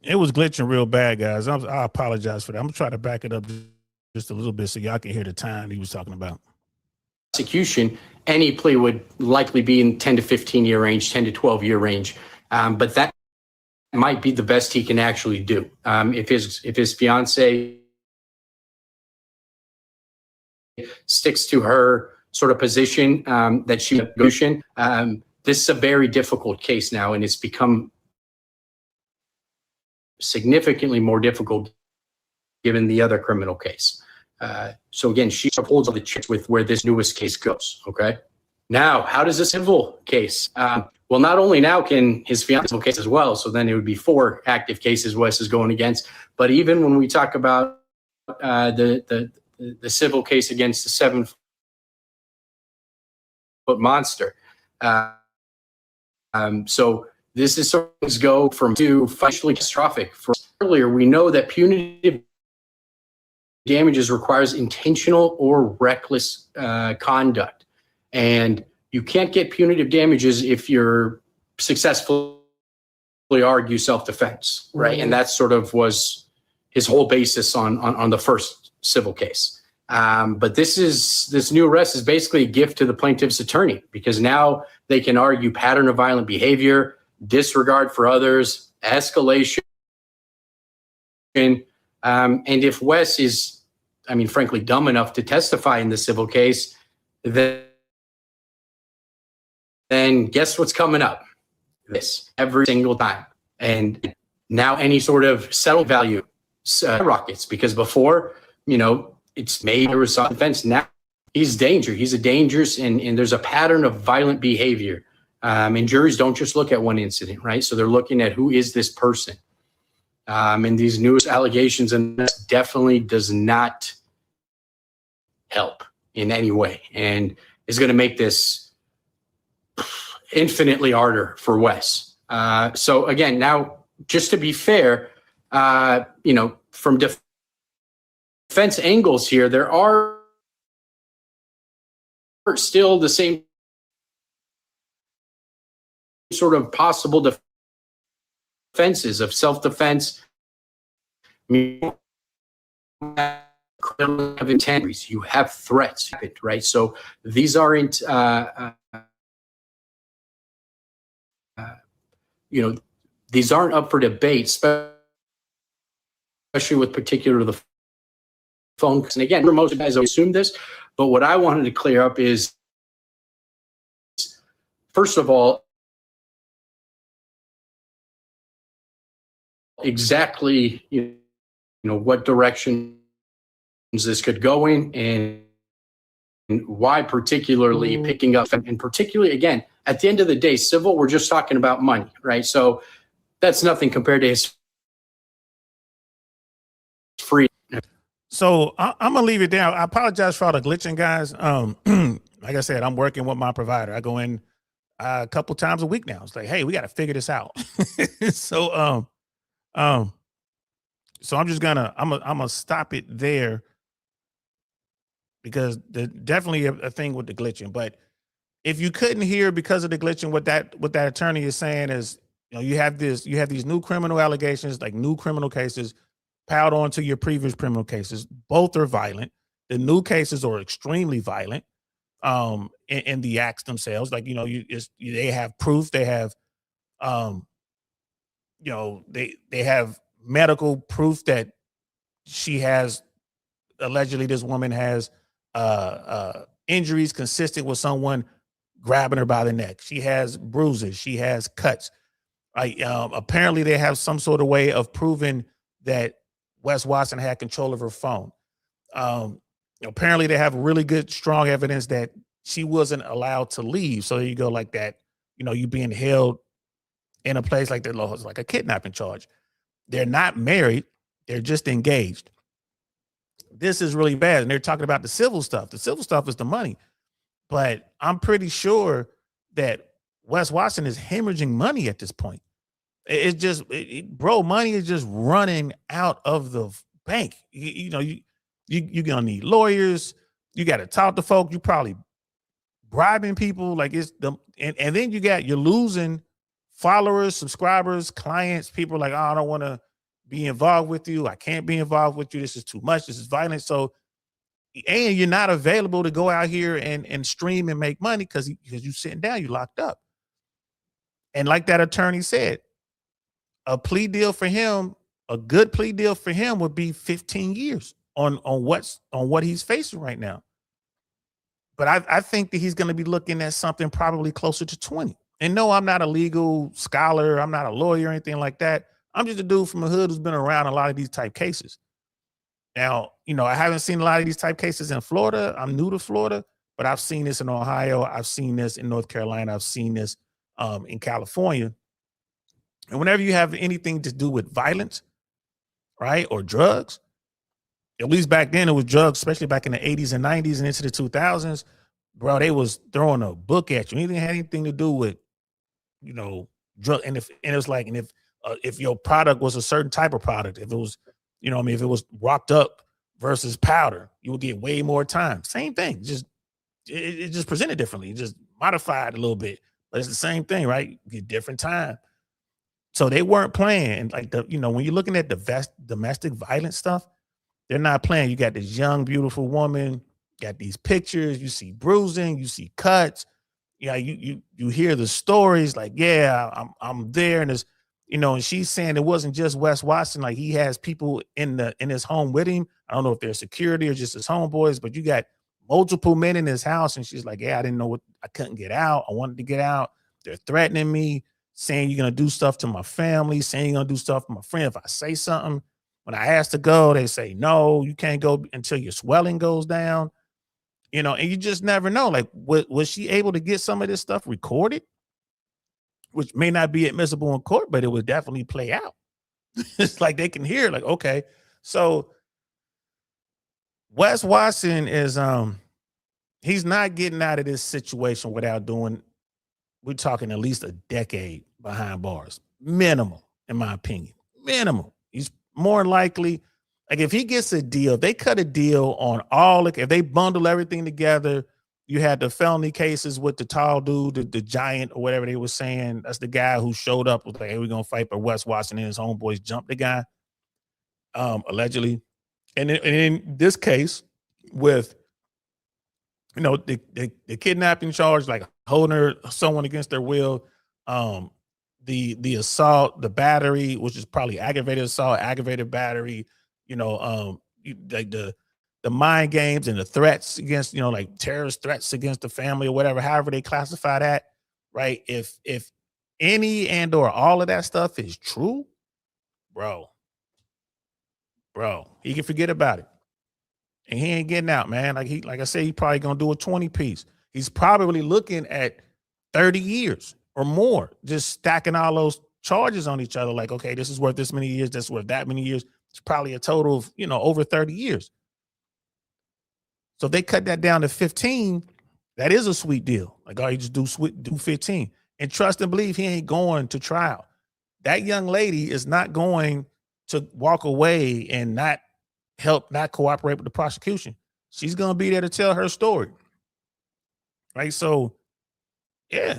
It was glitching real bad, guys. I apologize for that. I'm gonna try to back it up just a little bit so y'all can hear the time he was talking about. prosecution. Any plea would likely be in 10 to 15 year range, 10 to 12 year range. But that might be the best he can actually do. If his fiance sticks to her sort of position that she negotiation, this is a very difficult case now, and it's become significantly more difficult given the other criminal case. So again, she holds all the chips with where this newest case goes. Okay. Now, how does a civil case? Well, not only now can his fiance case as well, so then it would be 4 active cases Wes is going against. But even when we talk about the civil case against the 7-foot monster, so this is sort of go from to financially catastrophic. For earlier, we know that punitive damages requires intentional or reckless conduct, and you can't get punitive damages if you're successfully argue self-defense, right? And that sort of was his whole basis on the first civil case. But this new arrest is basically a gift to the plaintiff's attorney, because now they can argue pattern of violent behavior, disregard for others, escalation. And if Wes is, frankly, dumb enough to testify in the civil case, then guess what's coming up? This every single time. And now any sort of settlement value rockets, because before, it's made there was some defense. Now he's danger. He's a dangerous, and there's a pattern of violent behavior. And juries don't just look at one incident, right? So they're looking at who is this person. And these newest allegations, and this definitely does not help in any way, and is going to make this infinitely harder for Wes. So again, now, just to be fair, from defense angles here, there are still the same sort of possible defenses of self-defense, of intent, you have threats, right? So these aren't, these aren't up for debate, especially with particular the phone. And again, most guys assume this, but what I wanted to clear up is, first of all, exactly what directions this could go in, and why particularly picking up, and particularly, again, at the end of the day, civil, we're just talking about money, right? So that's nothing compared to his free. So I'm gonna leave it down. I apologize for all the glitching, guys. Like I said, I'm working with my provider. I go in a couple times a week now. It's like, hey, we got to figure this out. So I'm just gonna I'm gonna stop it there, because there's definitely a thing with the glitching. But if you couldn't hear because of the glitching, what that attorney is saying is, You have these new criminal allegations, like new criminal cases, piled onto your previous criminal cases. Both are violent. The new cases are extremely violent. In the acts themselves, like they have proof. They have um, they have medical proof that she has allegedly this woman has injuries consistent with someone grabbing her by the neck. She has bruises. She has cuts. Apparently, they have some sort of way of proving that Wes Watson had control of her phone. Apparently, they have really good, strong evidence that she wasn't allowed to leave. So there you go, like that. You being held in a place like that, like a kidnapping charge. They're not married; they're just engaged. This is really bad, and they're talking about the civil stuff. The civil stuff is the money, but I'm pretty sure that Wes Watson is hemorrhaging money at this point. It's just, bro, money is just running out of the bank. You're gonna need lawyers. You got to talk to folks. You probably bribing people. Like and then you're losing followers, subscribers, clients. People like, oh, I don't want to be involved with you. I can't be involved with you. This is too much. This is violent. So, and you're not available to go out here and stream and make money because you're sitting down, you locked up. And like that attorney said, a plea deal for him, a good plea deal for him would be 15 years on what he's facing right now. But I think that he's going to be looking at something probably closer to 20. And no, I'm not a legal scholar. I'm not a lawyer or anything like that. I'm just a dude from the hood who's been around a lot of these type cases. Now, I haven't seen a lot of these type cases in Florida. I'm new to Florida, but I've seen this in Ohio. I've seen this in North Carolina. I've seen this in California. And whenever you have anything to do with violence, right, or drugs, at least back then it was drugs, especially back in the 80s and 90s and into the 2000s, bro, they was throwing a book at you. Anything had anything to do with, drug. And it was like, and if your product was a certain type of product, if it was, if it was rocked up versus powder, you would get way more time. Same thing. Just, it just presented differently, just modified a little bit, but it's the same thing, right? You get different time. So they weren't playing. Like when you're looking at the domestic violence stuff, they're not playing. You got this young, beautiful woman, got these pictures, you see bruising, you see cuts. You hear the stories like, yeah, I'm there. And and she's saying it wasn't just Wes Watson. Like he has people in his home with him. I don't know if they're security or just his homeboys, but you got multiple men in his house. And she's like, yeah, I didn't know I couldn't get out. I wanted to get out. They're threatening me, saying you're going to do stuff to my family, saying you're going to do stuff to my friend if I say something. When I ask to go, they say, no, you can't go until your swelling goes down. And you just never know. Like, was she able to get some of this stuff recorded? Which may not be admissible in court, but it would definitely play out. It's like they can hear, like, okay. So Wes Watson is he's not getting out of this situation without doing, we're talking at least a decade behind bars. Minimum, in my opinion. Minimum. He's more likely, like if he gets a deal, if they cut a deal on if they bundle everything together, you had the felony cases with the tall dude, the giant or whatever they were saying. That's the guy who showed up with like, hey, we're going to fight, but Wes Watson and his homeboys jumped the guy, allegedly. And in this case with, the kidnapping charge, like holding someone against their will, the assault, the battery, which is probably aggravated assault, aggravated battery, like the mind games and the threats against, like terrorist threats against the family or whatever, however they classify that, right? If any and or all of that stuff is true, bro, he can forget about it. And he ain't getting out, man. Like I said, he probably gonna do a 20 piece. He's probably looking at 30 years or more, just stacking all those charges on each other. Like, okay, this is worth this many years, this is worth that many years. It's probably a total of, over 30 years. So if they cut that down to 15, that is a sweet deal. Like, oh, you just do 15. And trust and believe he ain't going to trial. That young lady is not going to walk away and not cooperate with the prosecution. She's going to be there to tell her story. Right? So, yeah,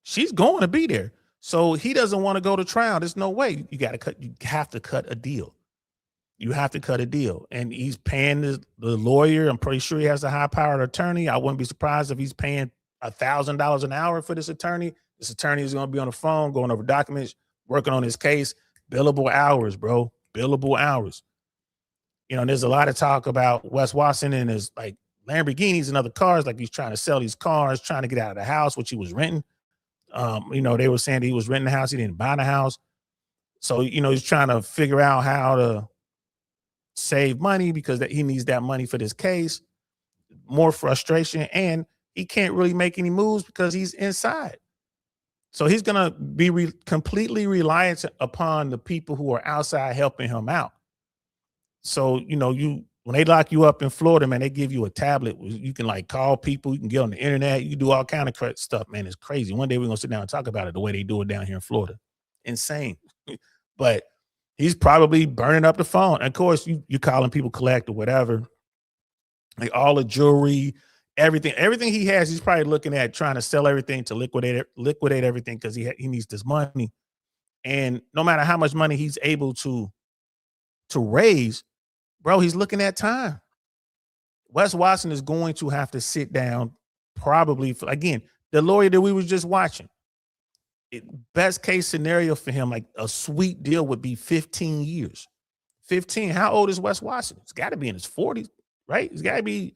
she's going to be there. So he doesn't want to go to trial. There's no way. You have to cut a deal. You have to cut a deal. And he's paying the lawyer. I'm pretty sure he has a high powered attorney. I wouldn't be surprised if he's paying $1,000 an hour for this attorney. This attorney is going to be on the phone, going over documents, working on his case. Billable hours, bro. Billable hours. You know, there's a lot of talk about Wes Watson and his like Lamborghinis and other cars. Like he's trying to sell these cars, trying to get out of the house, which he was renting. You know, they were saying he was renting the house. He didn't buy the house. So, you know, he's trying to figure out how to save money because he needs that money for this case. More frustration. And he can't really make any moves because he's inside. So he's going to be completely reliant upon the people who are outside helping him out. So, you know, when they lock you up in Florida, man, they give you a tablet. You can like call people. You can get on the internet. You can do all kind of stuff, man. It's crazy. One day we're going to sit down and talk about it the way they do it down here in Florida. Insane. But he's probably burning up the phone. And of course, you're calling people collect or whatever. Like all the jewelry, everything he has, he's probably looking at trying to sell everything to liquidate everything because he needs this money. And no matter how much money he's able to raise, bro, he's looking at time. Wes Watson is going to have to sit down probably again, the lawyer that we were just watching. Best case scenario for him, like a sweet deal would be 15 years. 15. How old is Wes Watson? He's got to be in his 40s, right? He's got to be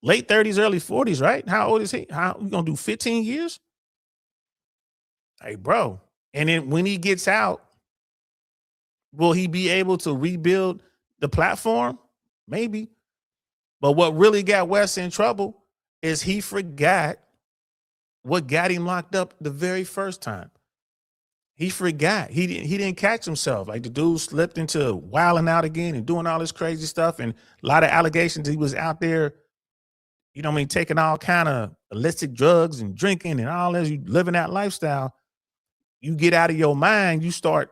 late 30s, early 40s, right? How old is he? How you gonna do 15 years? Hey, bro. And then when he gets out, will he be able to rebuild the platform? Maybe. But what really got Wes in trouble is he forgot what got him locked up the very first time. He forgot. He didn't catch himself. Like the dude slipped into wilding out again and doing all this crazy stuff. And a lot of allegations he was out there, you know what I mean, taking all kind of illicit drugs and drinking and all this. You living that lifestyle. You get out of your mind. You start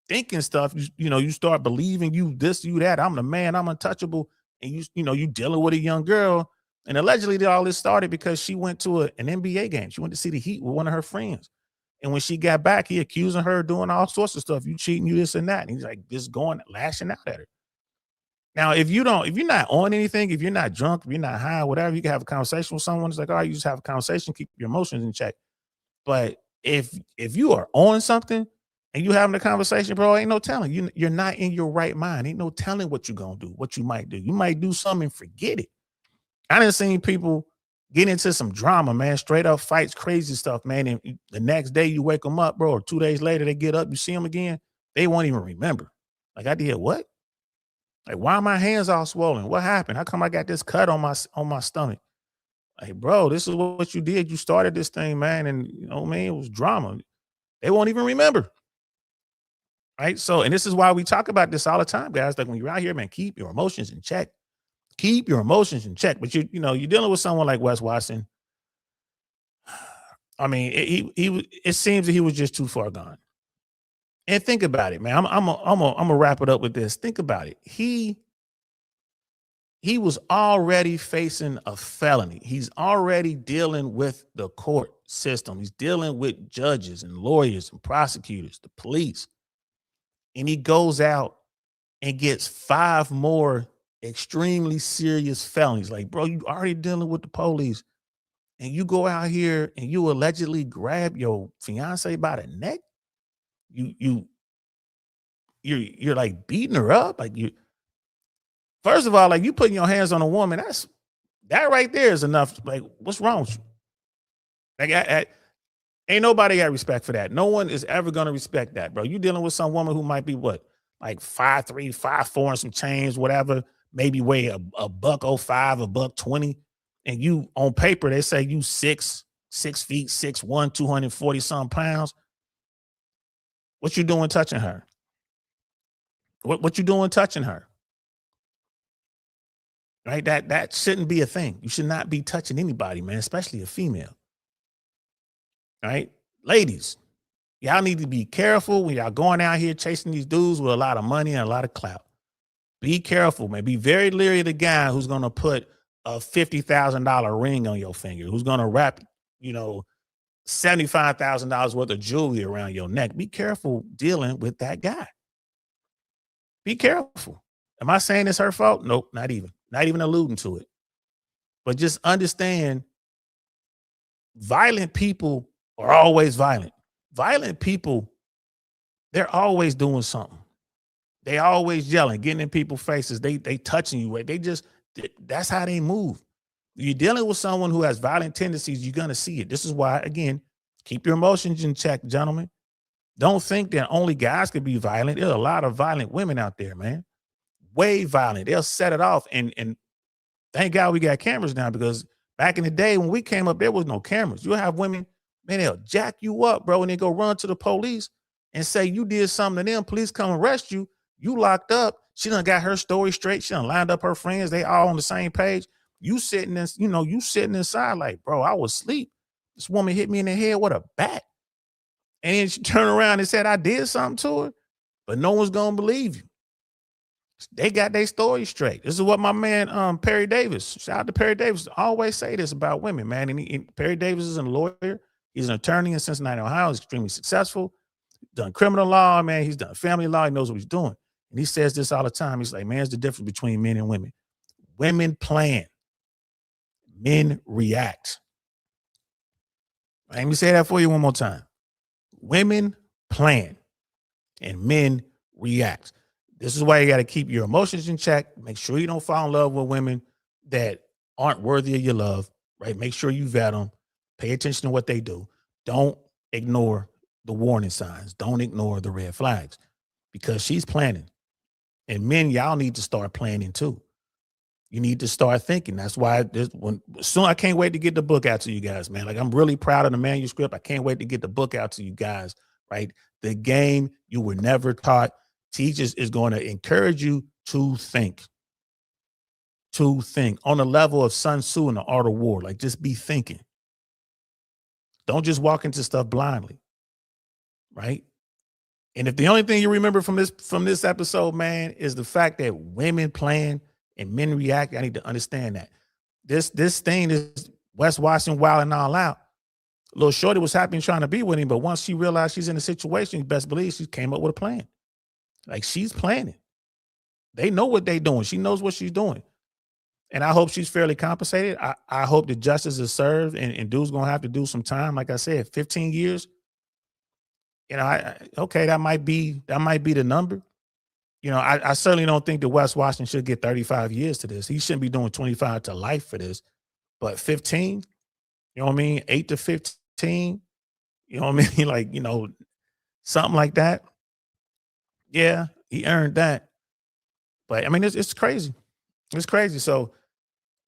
thinking stuff. You start believing you this, you that. I'm the man. I'm untouchable. And you dealing with a young girl. And allegedly all this started because she went to an NBA game. She went to see the Heat with one of her friends. And when she got back, he accusing her of doing all sorts of stuff. You cheating, you this and that. And he's like just lashing out at her. Now, if you're not on anything, if you're not drunk, if you're not high, whatever, you can have a conversation with someone. It's like, all right, you just have a conversation, keep your emotions in check. But if you are on something and you having a conversation, bro, ain't no telling. You're not in your right mind. Ain't no telling what you're gonna do, what you might do. You might do something and forget it. I done seen people get into some drama, man, straight up fights, crazy stuff, man. And the next day you wake them up, bro, or 2 days later they get up, you see them again, they won't even remember. Like, I did what? Like, why are my hands all swollen? What happened? How come I got this cut on my stomach? Like, bro, this is what you did. You started this thing, man. And you know what I mean? It was drama. They won't even remember. Right? So, and this is why we talk about this all the time, guys. Like when you're out here, man, keep your emotions in check. Keep your emotions in check. But you're dealing with someone like Wes Watson. I mean, it seems that he was just too far gone. And think about it, man. I'm gonna wrap it up with this. Think about it. He was already facing a felony. He's already dealing with the court system. He's dealing with judges and lawyers and prosecutors, the police. And he goes out and gets 5 more extremely serious felonies. Like, bro, you already dealing with the police. And you go out here and you allegedly grab your fiance by the neck. You're like beating her up. Like first of all, like you putting your hands on a woman, that right there is enough. Like, what's wrong with you? Like, ain't nobody got respect for that. No one is ever gonna respect that, bro. You dealing with some woman who might be what, like 5'3", 5'4", and some change, whatever. Maybe weigh a $105, $120, and you on paper they say you 6 feet, 6'1", 240 some pounds. What you doing touching her? What you doing touching her? Right? That shouldn't be a thing. You should not be touching anybody, man, especially a female. Right? Ladies, y'all need to be careful when y'all going out here chasing these dudes with a lot of money and a lot of clout. Be careful, man. Be very leery of the guy who's going to put a $50,000 ring on your finger, who's going to wrap, $75,000 worth of jewelry around your neck. Be careful dealing with that guy. Be careful. Am I saying it's her fault? Nope, not even alluding to it. But just understand, violent people are always violent. Violent people, they're always doing something. They always yelling, getting in people's faces. They touching you. That's how they move. You're dealing with someone who has violent tendencies, you're going to see it. This is why, again, keep your emotions in check, gentlemen. Don't think that only guys can be violent. There's a lot of violent women out there, man. Way violent. They'll set it off. And thank God we got cameras now, because back in the day when we came up, there was no cameras. You'll have women, man, they'll jack you up, bro, and they go run to the police and say you did something to them. Police come arrest you. You locked up. She done got her story straight. She done lined up her friends. They all on the same page. You sitting in, you sitting inside like, bro, I was asleep. This woman hit me in the head with a bat. And then she turned around and said I did something to her, but no one's going to believe you. They got their story straight. This is what my man, Perry Davis, shout out to Perry Davis, always say this about women, man. And Perry Davis is a lawyer. He's an attorney in Cincinnati, Ohio. He's extremely successful. Done criminal law, man. He's done family law. He knows what he's doing. And he says this all the time. He's like, man, it's the difference between men and women. Women plan. Men react. Let me say that for you one more time. Women plan and men react. This is why you got to keep your emotions in check. Make sure you don't fall in love with women that aren't worthy of your love, right? Make sure you vet them. Pay attention to what they do. Don't ignore the warning signs. Don't ignore the red flags, because she's planning. And men, y'all need to start planning too. You need to start thinking. That's why soon I can't wait to get the book out to you guys, man. Like, I'm really proud of the manuscript. I can't wait to get the book out to you guys, right? The game you were never taught. Teachers is going to encourage you to think on the level of Sun Tzu in the Art of War. Like, just be thinking. Don't just walk into stuff blindly, right? And if the only thing you remember from this episode, man, is the fact that women plan and men react, I need to understand that. This thing is Wes Watson wilding all out. Little shorty was happy and trying to be with him, but once she realized she's in a situation, you best believe she came up with a plan. Like, she's planning. They know what they're doing. She knows what she's doing. And I hope she's fairly compensated. I hope the justice is served, and dude's going to have to do some time. Like I said, 15 years. You know, okay, that might be the number. You know, I certainly don't think that Wes Watson should get 35 years to this. He shouldn't be doing 25 to life for this. But 15, you know what I mean? 8 to 15, you know what I mean? Like, you know, something like that. Yeah, he earned that. But I mean, it's crazy. It's crazy. So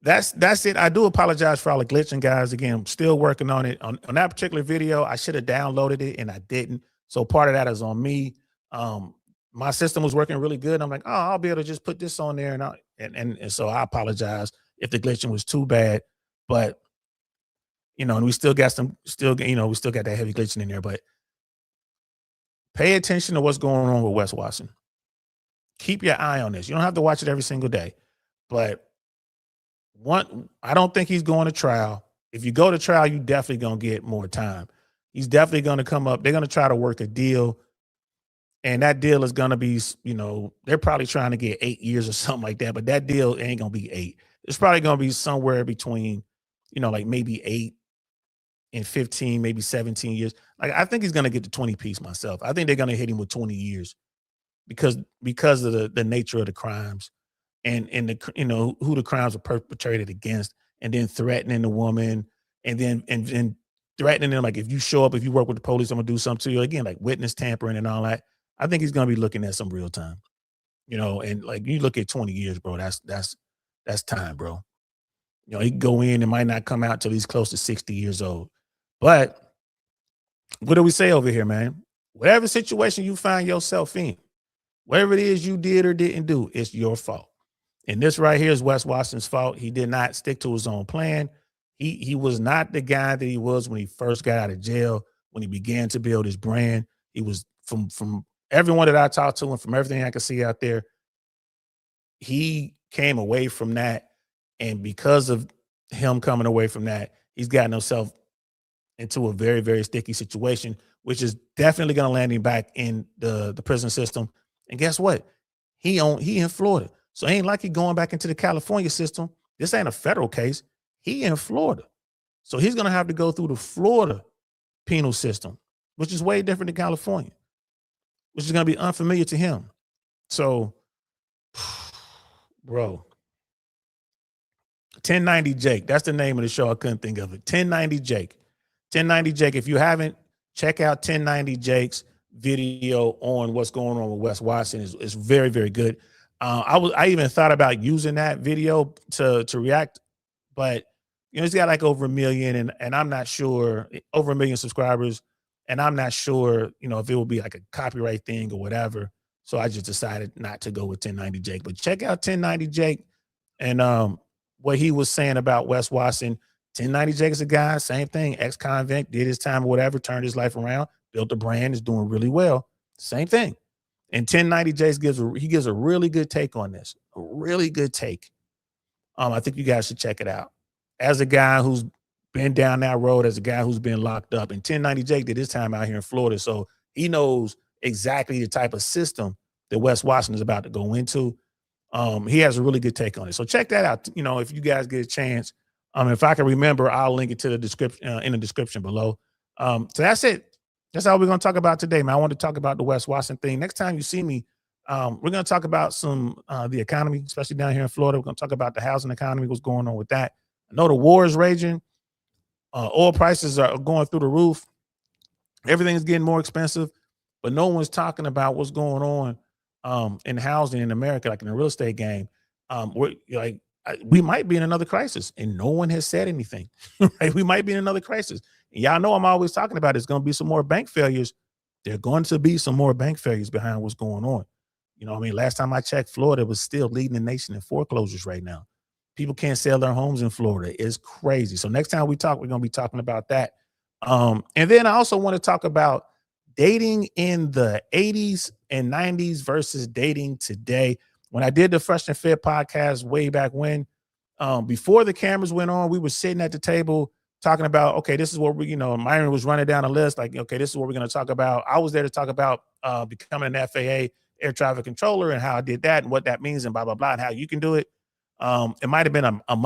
that's it. I do apologize for all the glitching, guys. Again, I'm still working on it. On that particular video, I should have downloaded it and I didn't. So part of that is on me. My system was working really good. I'm like, oh, I'll be able to just put this on there. And so I apologize if the glitching was too bad. But, you know, and we still got we still got that heavy glitching in there. But pay attention to what's going on with Wes Watson. Keep your eye on this. You don't have to watch it every single day. But I don't think he's going to trial. If you go to trial, you definitely going to get more time. He's definitely going to come up. They're going to try to work a deal. And that deal is going to be, you know, they're probably trying to get 8 years or something like that. But that deal ain't going to be 8. It's probably going to be somewhere between, you know, like maybe 8 and 15, maybe 17 years. Like, I think he's going to get the 20 piece myself. I think they're going to hit him with 20 years because of the nature of the crimes and the, you know, who the crimes were perpetrated against, and then threatening the woman, and then threatening them. Like, if you show up, if you work with the police, I'm going to do something to you. Again, like witness tampering and all that. I think he's going to be looking at some real time, you know, and like you look at 20 years, bro, that's time, bro. You know, he can go in and might not come out till he's close to 60 years old. But what do we say over here, man? Whatever situation you find yourself in, whatever it is you did or didn't do, it's your fault. And this right here is Wes Watson's fault. He did not stick to his own plan. He was not the guy that he was when he first got out of jail, when he began to build his brand. He was from everyone that I talked to and from everything I could see out there, he came away from that. And because of him coming away from that, he's gotten himself into a very, very sticky situation, which is definitely going to land him back in the prison system. And guess what? He in Florida. So it ain't like he going back into the California system. This ain't a federal case. He in Florida. So he's going to have to go through the Florida penal system, which is way different than California, which is going to be unfamiliar to him. So, bro, 1090 Jake, that's the name of the show. I couldn't think of it. 1090 Jake. 1090 Jake. If you haven't, check out 1090 Jake's video on what's going on with Wes Watson. It's very, very good. I even thought about using that video to react, but he's got like over 1 million, and I'm not sure, over 1 million subscribers, and I'm not sure, if it will be like a copyright thing or whatever. So I just decided not to go with 1090 Jake. But check out 1090 Jake and what he was saying about Wes Watson. 1090 Jake is a guy, same thing, ex-convict, did his time or whatever, turned his life around, built a brand, is doing really well. Same thing. And 1090 Jake gives a really good take on this, a really good take. I think you guys should check it out. As a guy who's been down that road, as a guy who's been locked up, and 1090 Jake did his time out here in Florida, so he knows exactly the type of system that Wes Watson is about to go into. He has a really good take on it. So check that out. If you guys get a chance, if I can remember, I'll link it to the description in the description below. So that's it. That's all we're going to talk about today, man. I want to talk about the Wes Watson thing. Next time you see me, we're going to talk about the economy, especially down here in Florida. We're going to talk about the housing economy, what's going on with that. I know the war is raging. Oil prices are going through the roof. Everything's getting more expensive, but no one's talking about what's going on in housing in America, like in the real estate game. We might be in another crisis, and no one has said anything. Right? We might be in another crisis. And y'all know I'm always talking about it's going to be some more bank failures. There are going to be some more bank failures behind what's going on. Last time I checked, Florida was still leading the nation in foreclosures right now. People can't sell their homes in Florida. It's crazy. So next time we talk, we're going to be talking about that. And then I also want to talk about dating in the 80s and 90s versus dating today. When I did the Fresh and Fit podcast way back when, before the cameras went on, we were sitting at the table talking about, okay, this is what Myron was running down a list. Like, okay, this is what we're going to talk about. I was there to talk about becoming an FAA air traffic controller and how I did that and what that means and blah, blah, blah, and how you can do it. It might've been a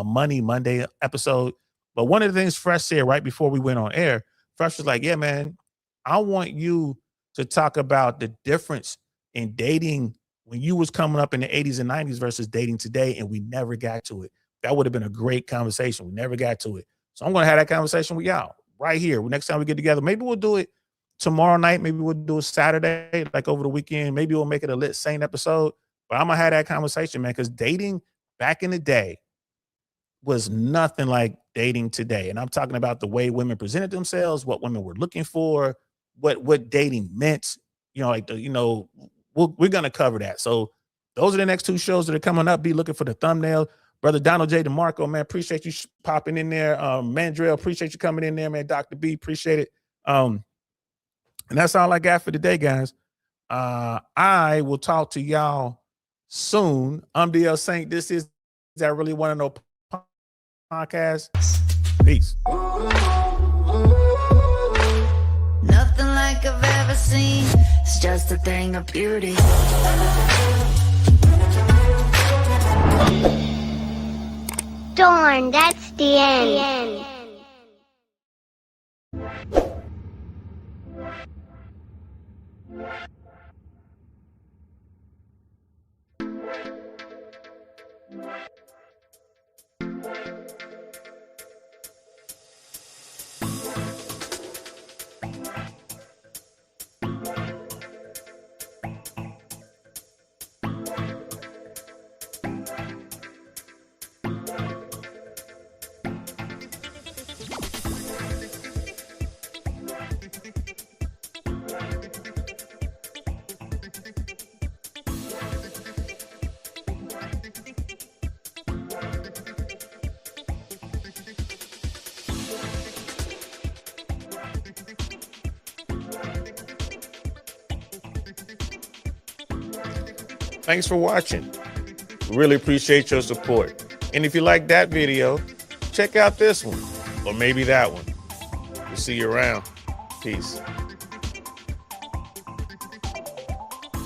Money Monday episode, but one of the things Fresh said right before we went on air, Fresh was like, yeah, man, I want you to talk about the difference in dating when you was coming up in the 80s and 90s versus dating today. And we never got to it. That would have been a great conversation. We never got to it. So I'm going to have that conversation with y'all right here. Next time we get together, maybe we'll do it tomorrow night. Maybe we'll do it Saturday, like over the weekend. Maybe we'll make it a lit sane episode, but I'm going to have that conversation, man. Cause dating back in the day was nothing like dating today. And I'm talking about the way women presented themselves, what women were looking for, what dating meant, we're going to cover that. So those are the next two shows that are coming up. Be looking for the thumbnail. Brother Donald J. DeMarco, man, appreciate you popping in there. Mandrell, appreciate you coming in there, man. Dr. B, appreciate it. And that's all I got for today, guys. I will talk to y'all soon. I'm DL Saint. This is I Really Want to Know podcast. Peace. Nothing like I've ever seen. It's just a thing of beauty. Darn, that's the end. Thanks for watching. Really appreciate your support. And if you like that video, check out this one or maybe that one. We'll see you around. Peace.